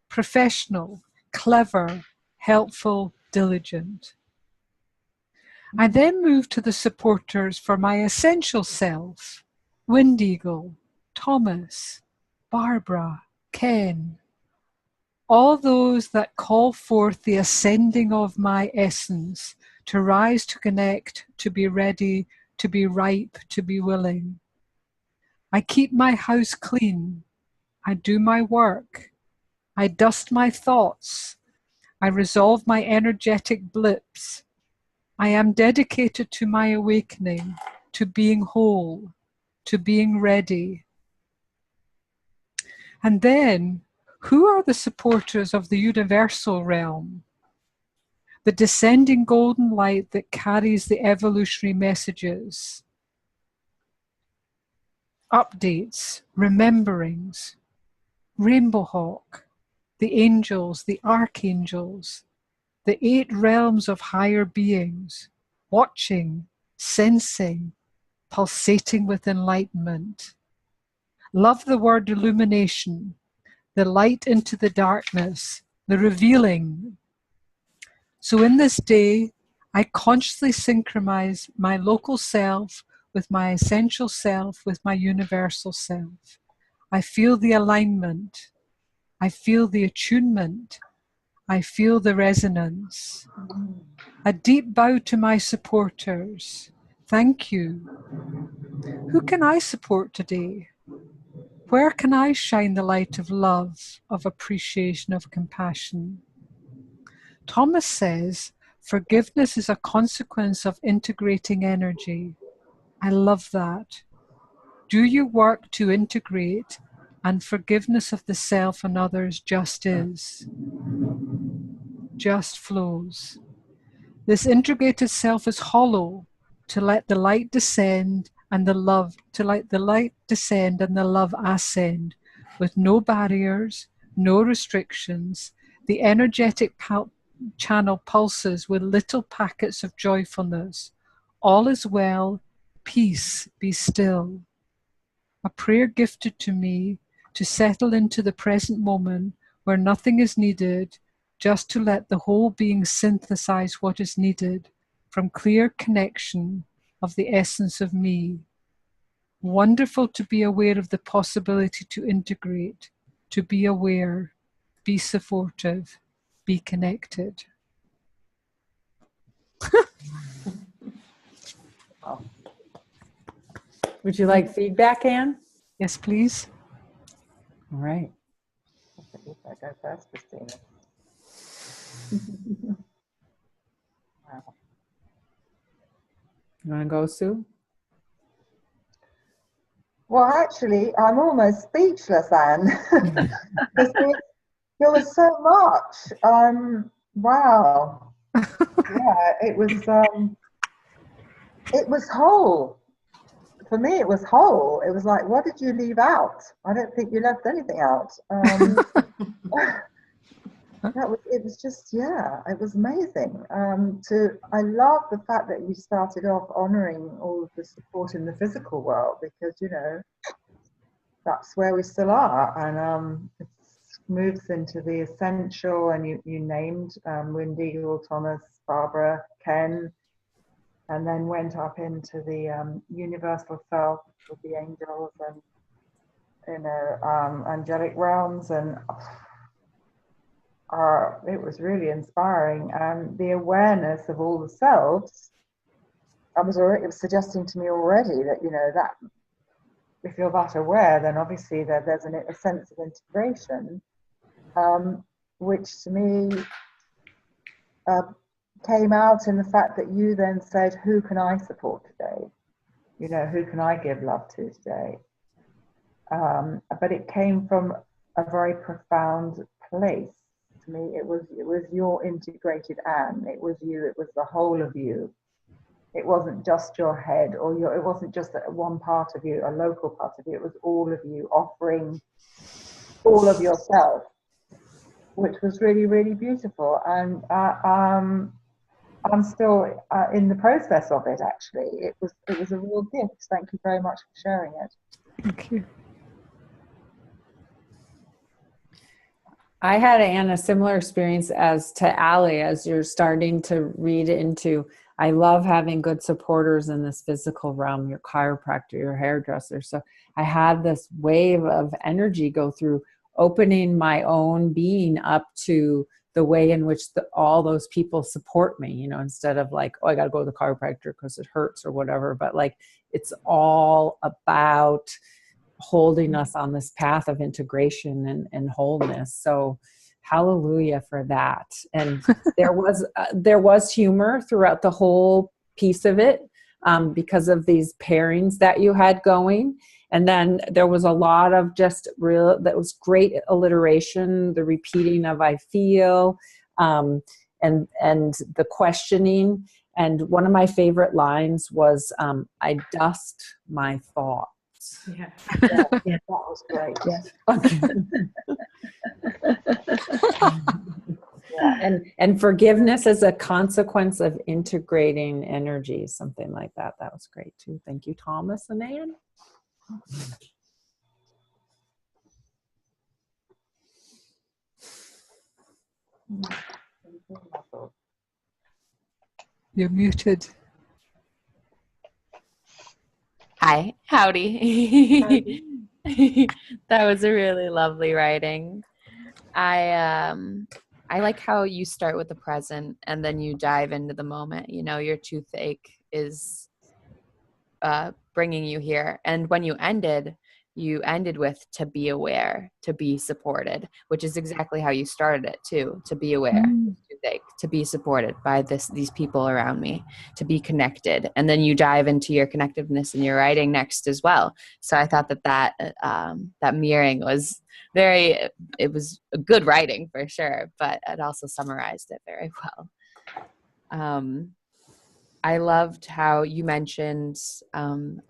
professional, clever, helpful, diligent. I then moved to the supporters for my essential self, Wind Eagle, Thomas, Barbara, Ken, all those that call forth the ascending of my essence, to rise, to connect, to be ready, to be ripe, to be willing. I keep my house clean. I do my work. I dust my thoughts. I resolve my energetic blips. I am dedicated to my awakening, to being whole, to being ready. And then, who are the supporters of the universal realm? The descending golden light that carries the evolutionary messages, updates, rememberings, Rainbow Hawk, the angels, the archangels, the 8 realms of higher beings, watching, sensing, pulsating with enlightenment. Love the word illumination, the light into the darkness, the revealing. So in this day, I consciously synchronize my local self with my essential self, with my universal self. I feel the alignment. I feel the attunement. I feel the resonance. A deep bow to my supporters. Thank you. Who can I support today? Where can I shine the light of love, of appreciation, of compassion? Thomas says, forgiveness is a consequence of integrating energy. I love that. Do you work to integrate, and forgiveness of the self and others just is, just flows. This integrated self is hollow, to let the light descend and the love, to let the light descend and the love ascend, with no barriers, no restrictions. The energetic channel pulses with little packets of joyfulness. All is well, peace, be still. A prayer gifted to me to settle into the present moment where nothing is needed, just to let the whole being synthesize what is needed from clear connection of the essence of me. Wonderful to be aware of the possibility to integrate, to be aware, be supportive, be connected. Would you like feedback, Anne? Yes, please. All right. I go first, Kristina. Wow. You want to go, Sue? Well, actually, I'm almost speechless, Anne. Because there was so much. Wow. Yeah, it was whole. For me, it was whole. It was like, what did you leave out? I don't think you left anything out. It was just, yeah, it was amazing. I love the fact that you started off honoring all of the support in the physical world, because, you know, that's where we still are. And it moves into the essential, and you named Wind Eagle, Thomas, Barbara, Ken, and then went up into the universal self with the angels and, you know, angelic realms, and it was really inspiring. And the awareness of all the selves, it was suggesting to me already that, you know, that if you're that aware, then obviously there's a sense of integration, which to me came out in the fact that you then said, who can I support today? You know, who can I give love to today? But it came from a very profound place. To me, it was your integrated Anne. It was you. It was the whole of you. It wasn't just your head, or it wasn't just one part of you, a local part of you. It was all of you offering all of yourself, which was really, really beautiful. And I'm still in the process of it. Actually, it was a real gift. Thank you very much for sharing it. Thank you. I had, Anna, a similar experience as to Ali, as you're starting to read into, I love having good supporters in this physical realm, your chiropractor, your hairdresser. So I had this wave of energy go through, opening my own being up to the way in which all those people support me, you know, instead of like, oh, I got to go to the chiropractor because it hurts or whatever. But like, it's all about holding us on this path of integration and wholeness. So hallelujah for that. And there was humor throughout the whole piece of it, because of these pairings that you had going. And then there was a lot of that was great alliteration, the repeating of I feel, and the questioning. And one of my favorite lines was, I dust my thoughts. Yeah. Yeah, that was great. Yeah. And forgiveness as a consequence of integrating energy, something like that. That was great too. Thank you, Thomas and Anne. You're muted. Hi, howdy. That was a really lovely writing. I like how you start with the present and then you dive into the moment. You know, your toothache is bringing you here, and when you ended with to be aware, to be supported, which is exactly how you started it too. To be aware, toothache, to be supported by these people around me, to be connected, and then you dive into your connectiveness in your writing next as well. So I thought that mirroring was it was a good writing for sure, but it also summarized it very well. I loved how you mentioned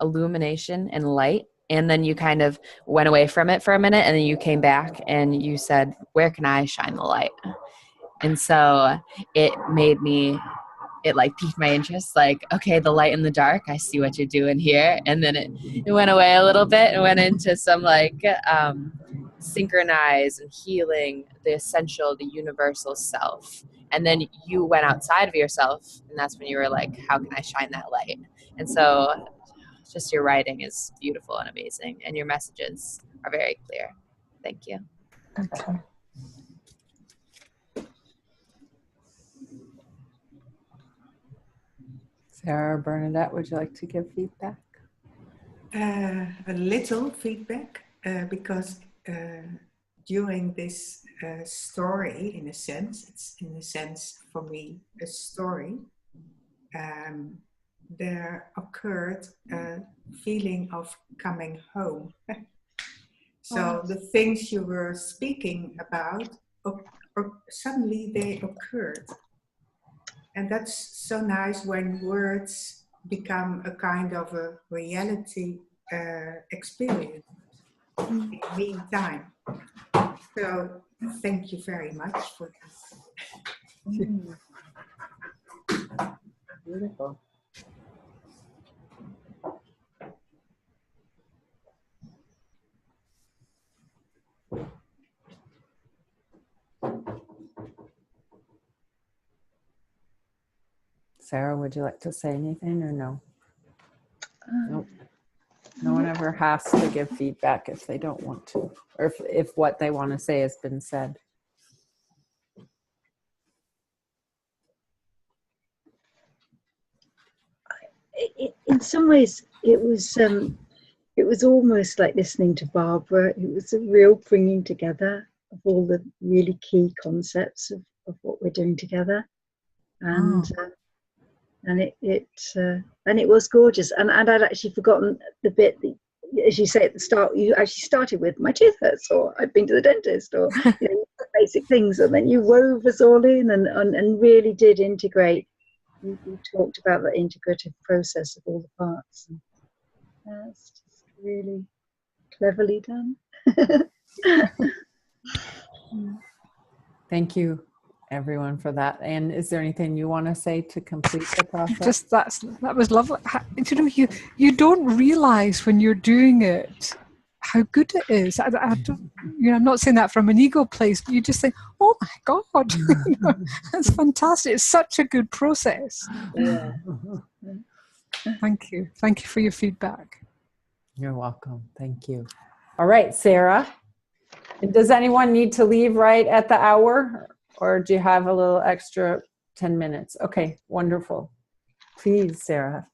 illumination and light, and then you kind of went away from it for a minute, and then you came back and you said, where can I shine the light? And so it like piqued my interest, like, okay, the light in the dark, I see what you're doing here. And then it went away a little bit and went into some like synchronize and healing the essential, the universal self. And then you went outside of yourself, and that's when you were like, how can I shine that light? And so just your writing is beautiful and amazing, and your messages are very clear. Thank you. Okay. Sarah, Bernadette, would you like to give feedback? A little feedback, because during this story, in a sense, it's in a sense for me a story, there occurred a feeling of coming home. So the things you were speaking about, suddenly they occurred. And that's so nice when words become a kind of a reality experience in the meantime. So thank you very much for this. Beautiful. Sarah, would you like to say anything or no? Nope. No one ever has to give feedback if they don't want to, or if what they want to say has been said. In some ways, it was almost like listening to Barbara. It was a real bringing together of all the really key concepts of what we're doing together, and it was gorgeous. And I'd actually forgotten the bit that, as you say at the start, you actually started with my tooth hurts, or I've been to the dentist, or you know, basic things, and then you wove us all in and really did integrate. You talked about the integrative process of all the parts. And that's just really cleverly done. Thank you. everyone for that. And is there anything you want to say to complete the process? Just that was lovely. You know, you don't realize when you're doing it how good it is. I don't, you know, I'm not saying that from an ego place, but you just think, oh my God, you know, that's fantastic. It's such a good process. Yeah. Thank you. Thank you for your feedback. You're welcome. Thank you. All right, Sarah. Does anyone need to leave right at the hour, or do you have a little extra 10 minutes? Okay, wonderful. Please, Sarah.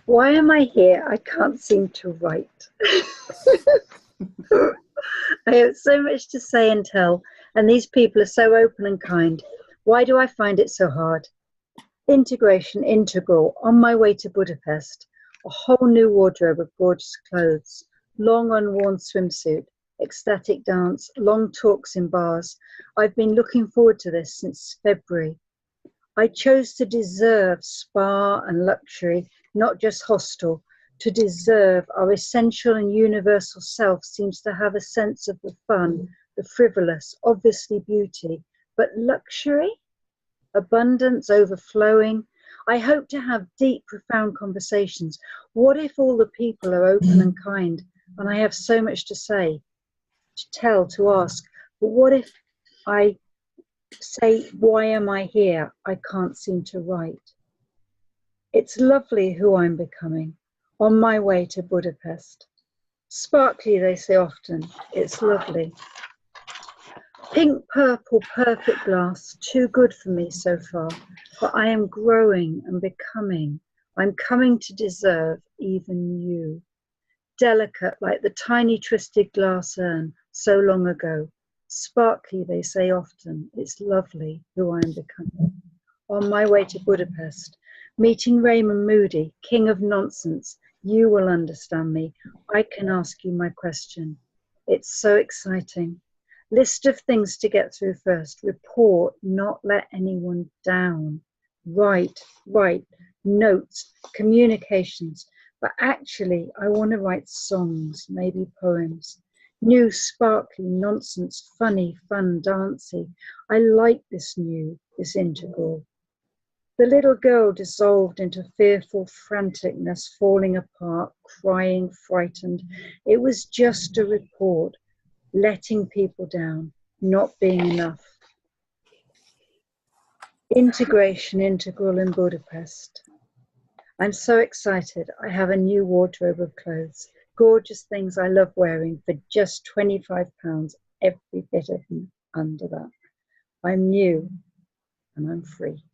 Why am I here? I can't seem to write. I have so much to say and tell, and these people are so open and kind. Why do I find it so hard? Integration, integral, on my way to Budapest. A whole new wardrobe of gorgeous clothes, long unworn swimsuit, ecstatic dance, long talks in bars. I've been looking forward to this since February. I chose to deserve spa and luxury, not just hostel. To deserve our essential and universal self seems to have a sense of the fun, the frivolous, obviously beauty, but luxury? Abundance, overflowing. I hope to have deep, profound conversations. What if all the people are open and kind, and I have so much to say, to tell, to ask? But what if I say, why am I here? I can't seem to write. It's lovely who I'm becoming, on my way to Budapest. Sparkly, they say often. It's lovely. Pink, purple, perfect glass, too good for me so far, but I am growing and becoming. I'm coming to deserve even you. Delicate like the tiny twisted glass urn so long ago. Sparkly, they say often. It's lovely who I am becoming. On my way to Budapest, meeting Raymond Moody, king of nonsense. You will understand me. I can ask you my question. It's so exciting. List of things to get through first. Report, not let anyone down. Write, notes, communications. But actually, I want to write songs, maybe poems. New, sparkly, nonsense, funny, fun, dancey. I like this integral. The little girl dissolved into fearful franticness, falling apart, crying, frightened. It was just a report. Letting people down, not being enough. Integration, integral in Budapest. I'm so excited. I have a new wardrobe of clothes, gorgeous things I love wearing for just £25, every bit of them under that. I'm new and I'm free.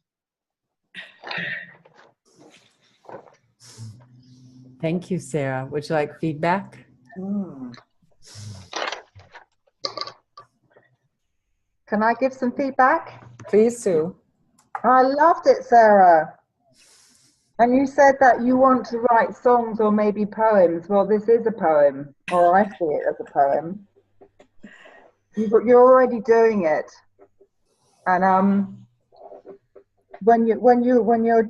Thank you, Sarah. Would you like feedback? Can I give some feedback? Please, Sue. I loved it, Sarah. And you said that you want to write songs or maybe poems. Well, this is a poem, or I see it as a poem. You're already doing it, and when you're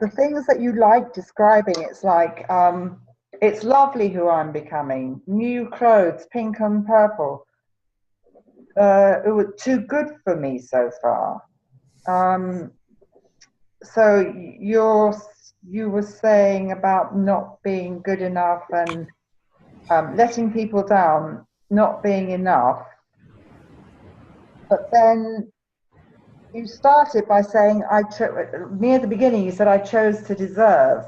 the things that you like describing, it's like it's lovely who I'm becoming. New clothes, pink and purple. It was too good for me so far. So you were saying about not being good enough and letting people down, not being enough. But then you started by saying, near the beginning you said I chose to deserve.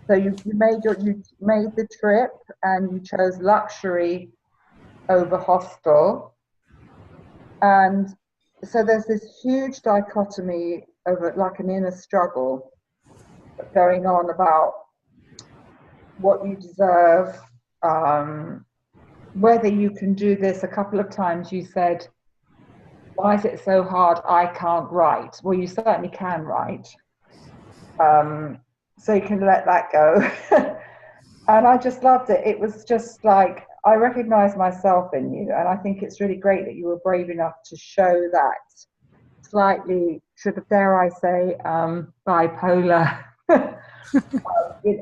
So you made the trip and you chose luxury over hostel. And so there's this huge dichotomy of like an inner struggle going on about what you deserve, whether you can do this. A couple of times you said, why is it so hard? I can't write. Well, you certainly can write. So you can let that go. And I just loved it. It was just like, I recognize myself in you. And I think it's really great that you were brave enough to show that slightly, dare I say, bipolar,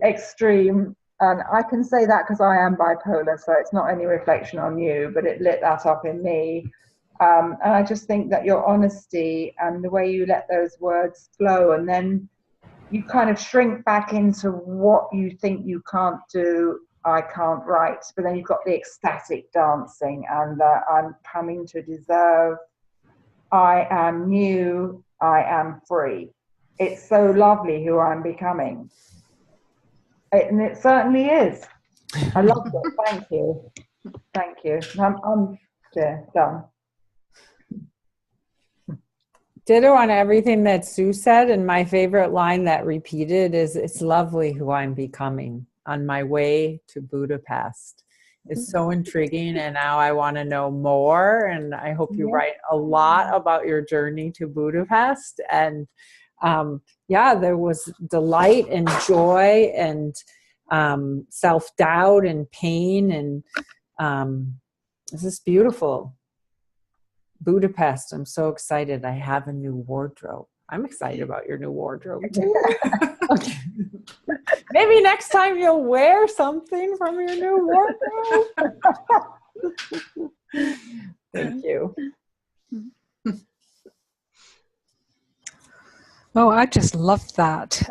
extreme And I can say that because I am bipolar, so it's not any reflection on you, but it lit that up in me. And I just think that your honesty and the way you let those words flow, and then you kind of shrink back into what you think you can't do, I can't write, but then you've got the ecstatic dancing and I'm coming to deserve, I am new, I am free. It's so lovely who I'm becoming. And it certainly is. I loved it. Thank you. Thank you. I'm done. Ditto on everything that Sue said. And my favorite line that repeated is, "It's lovely who I'm becoming on my way to Budapest." It's so intriguing. And now I want to know more. And I hope you write a lot about your journey to Budapest. And yeah, there was delight and joy and self-doubt and pain. And this is beautiful. Budapest, I'm so excited. I have a new wardrobe. I'm excited about your new wardrobe too. Okay. Maybe next time you'll wear something from your new wardrobe. Thank you. Oh, I just loved that.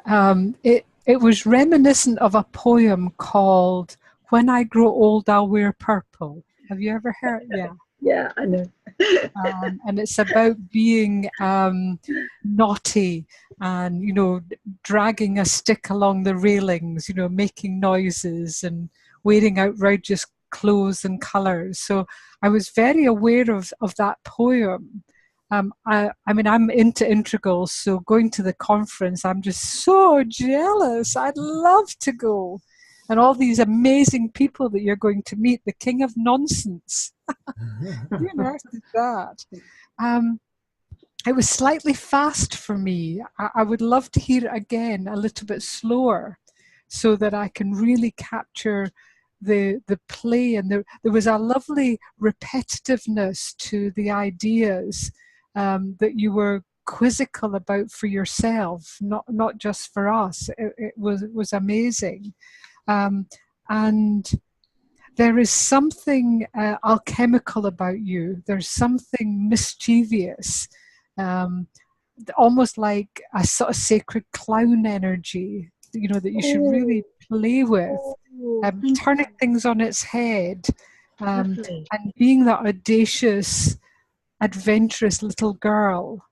It was reminiscent of a poem called "When I Grow Old, I'll Wear Purple." Have you ever heard? Yeah. Yeah, I know. And it's about being naughty and, you know, dragging a stick along the railings, you know, making noises and wearing outrageous clothes and colours. So I was very aware of that poem. I mean, I'm into integrals, so going to the conference, I'm just so jealous. I'd love to go. And all these amazing people that you're going to meet, the king of nonsense. You know, that. It was slightly fast for me. I would love to hear it again a little bit slower so that I can really capture the play. And there was a lovely repetitiveness to the ideas that you were quizzical about for yourself, not just for us. It was amazing. And there is something alchemical about you. There's something mischievous, almost like a sort of sacred clown energy, you know, that you should really play with, turning things on its head, and being that audacious, adventurous little girl.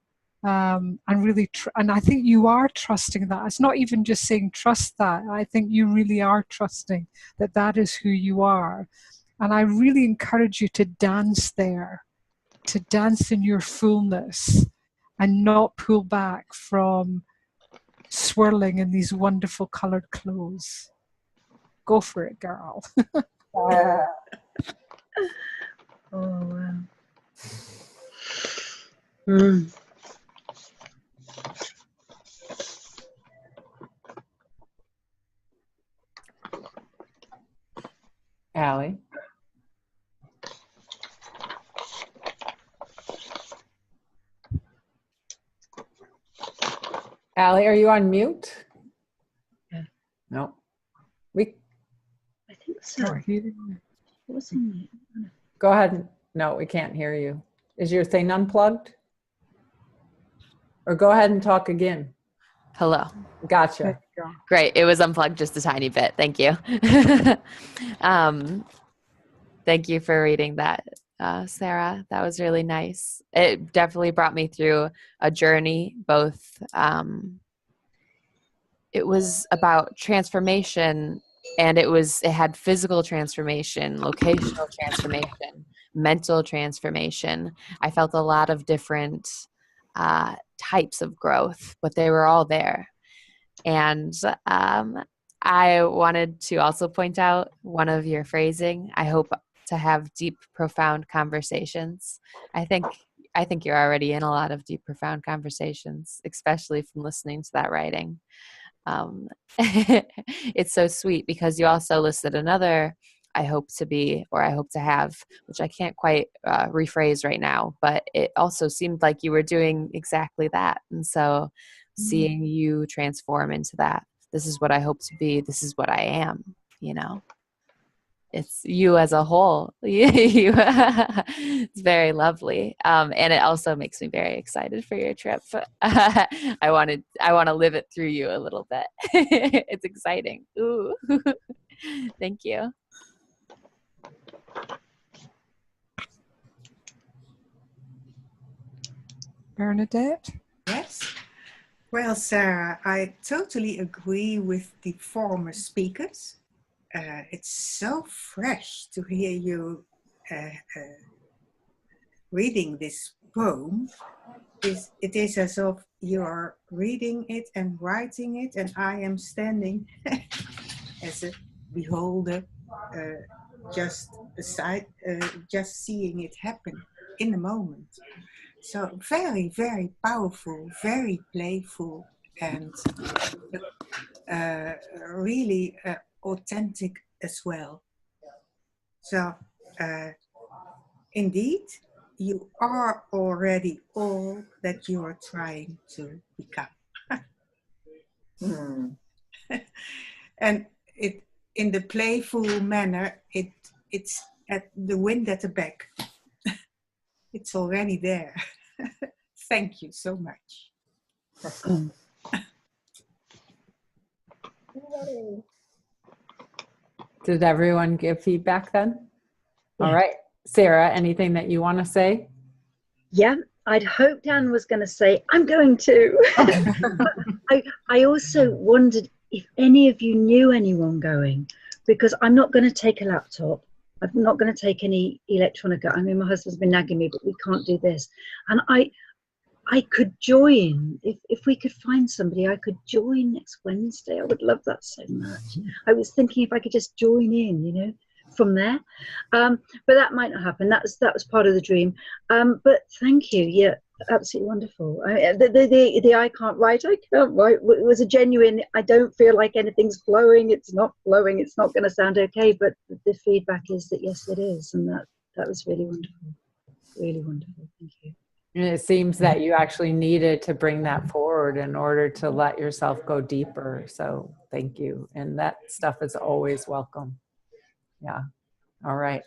And really, and I think you are trusting that. It's not even just saying trust that. I think you really are trusting that that is who you are. And I really encourage you to dance there, to dance in your fullness and not pull back from swirling in these wonderful colored clothes. Go for it, girl. Oh, wow. Allie. Allie, are you on mute? Yeah. No. I think so. What's on mute? Go ahead. No, we can't hear you. Is your thing unplugged? Or go ahead and talk again. Hello. Gotcha. Great. It was unplugged just a tiny bit. Thank you. Thank you for reading that, Sarah. That was really nice. It definitely brought me through a journey, both it was about transformation, and it had physical transformation, locational transformation, mental transformation. I felt a lot of different types of growth, but they were all there. And I wanted to also point out one of your phrasing. I hope to have deep, profound conversations. I think you're already in a lot of deep, profound conversations, especially from listening to that writing. It's so sweet because you also listed another I hope to be, or I hope to have, which I can't quite rephrase right now, but it also seemed like you were doing exactly that. And so seeing you transform into that, this is what I hope to be, this is what I am. you know, it's you as a whole. It's very lovely. And it also makes me very excited for your trip. I want to live it through you a little bit. It's exciting. Ooh. Thank you. Bernadette? Yes. Well, Sarah, I totally agree with the former speakers. It's so fresh to hear you reading this poem. It is as if you are reading it and writing it, and I am standing as a beholder, just aside, just seeing it happen in the moment. So very, very powerful, very playful, and really authentic as well. So indeed, you are already all that you are trying to become. And it, in the playful manner, it's at the wind at the back. It's already there. Thank you so much. Did everyone give feedback then? Yeah. All right. Sarah, anything that you want to say? Yeah, I'd hoped Anne was going to say, I'm going to. I also wondered if any of you knew anyone going, because I'm not going to take a laptop. I'm not going to take any electronic. I mean, my husband's been nagging me, but we can't do this. And I could join, if we could find somebody, I could join next Wednesday. I would love that so much. I was thinking if I could just join in, you know, from there. But that might not happen. That was part of the dream. But thank you. Yeah, absolutely wonderful. The I can't write it was a genuine, I don't feel like anything's flowing. It's not flowing. It's not going to sound okay. But the feedback is that, yes, it is. And that was really wonderful. Really wonderful. Thank you. And it seems that you actually needed to bring that forward in order to let yourself go deeper. So thank you. And that stuff is always welcome. Yeah. All right.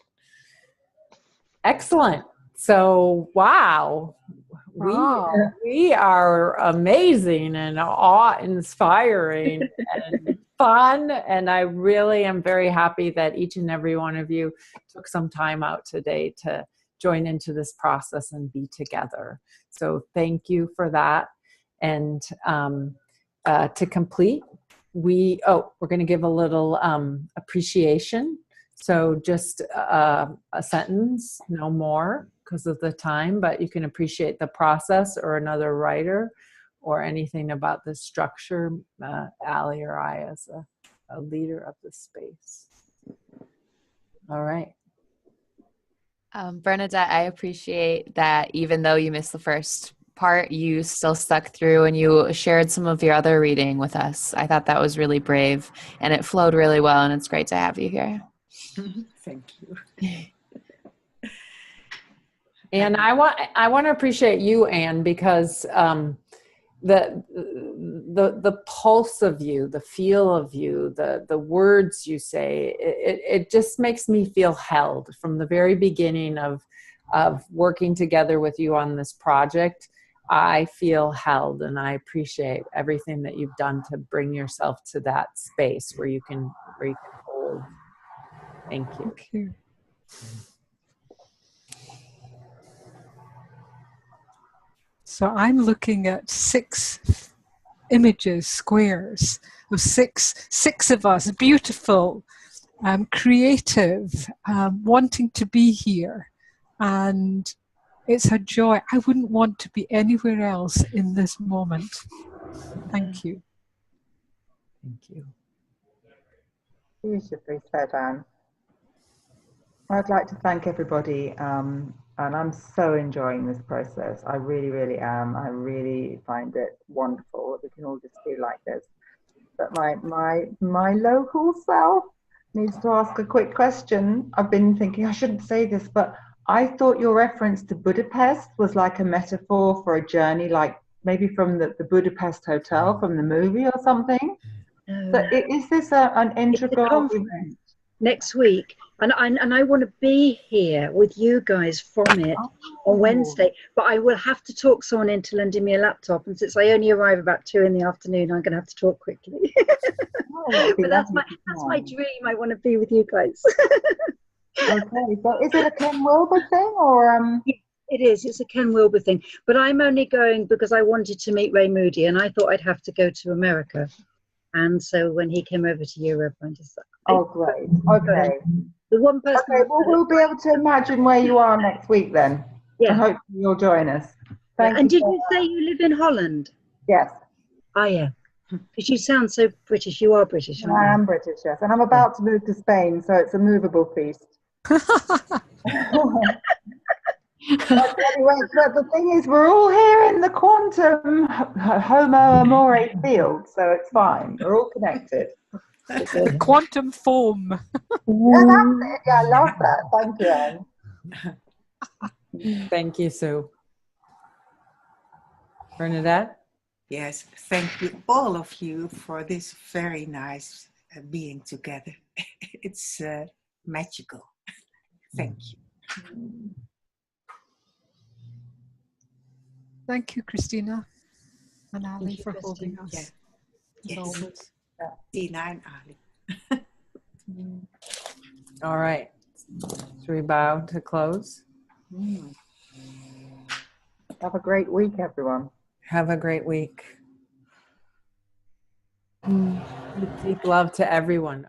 Excellent. So, wow. We are amazing and awe-inspiring and fun. And I really am very happy that each and every one of you took some time out today to join into this process and be together. So thank you for that. And to complete, we're going to give a little appreciation. So just a sentence, no more because of the time, but you can appreciate the process or another writer or anything about the structure, Ali or I as a leader of the space. All right. Bernadette, I appreciate that even though you missed the first part, you still stuck through and you shared some of your other reading with us. I thought that was really brave and it flowed really well, and it's great to have you here. Thank you. And I want to appreciate you, Anne, because the pulse of you, the feel of you, the words you say, it just makes me feel held from the very beginning of working together with you on this project. I feel held, and I appreciate everything that you've done to bring yourself to that space where you can hold. Thank you. Thank you. So I'm looking at 6 images, squares of six of us, beautiful, creative, wanting to be here. And it's a joy. I wouldn't want to be anywhere else in this moment. Thank you. Thank you. Beautifully said, Anne. I'd like to thank everybody, and I'm so enjoying this process. I really, really am. I really find it wonderful. We can all just be like this. But my local self needs to ask a quick question. I've been thinking I shouldn't say this, but I thought your reference to Budapest was like a metaphor for a journey, like maybe from the Budapest Hotel from the movie or something. So is this an It's a integral? conference next week, and I want to be here with you guys from it on Wednesday. But I will have to talk someone into lending me a laptop, and since I only arrive about 2 in the afternoon, I'm going to have to talk quickly. But that's my dream. I want to be with you guys. Okay, so is it a Ken Wilber thing or It is. It's a Ken Wilber thing. But I'm only going because I wanted to meet Ray Moody, and I thought I'd have to go to America. And so when he came over to Europe, I just Oh, great. Okay. The one person. Okay, well, we'll be able to imagine where you are next week then. Yeah. And hopefully you'll join us. Thank And you did you say you live in Holland? Yes. Oh, yeah. Because you sound so British. You are British, aren't you? I am British, yes. And I'm about to move to Spain, so it's a movable feast. But anyway, but the thing is, we're all here in the quantum homo amore field, so it's fine. We're all connected. The quantum foam. Yeah, that's it. Yeah, I love that. Thank you, Anne. Thank you, Sue. Bernadette? Yes, thank you, all of you, for this very nice being together. It's magical. Thank you. Thank you, Kristina and Ali, for holding us. Yeah. As Yes. always. Tina and Ali. All right. Should we bow to close? Have a great week, everyone. Have a great week. Deep love to everyone.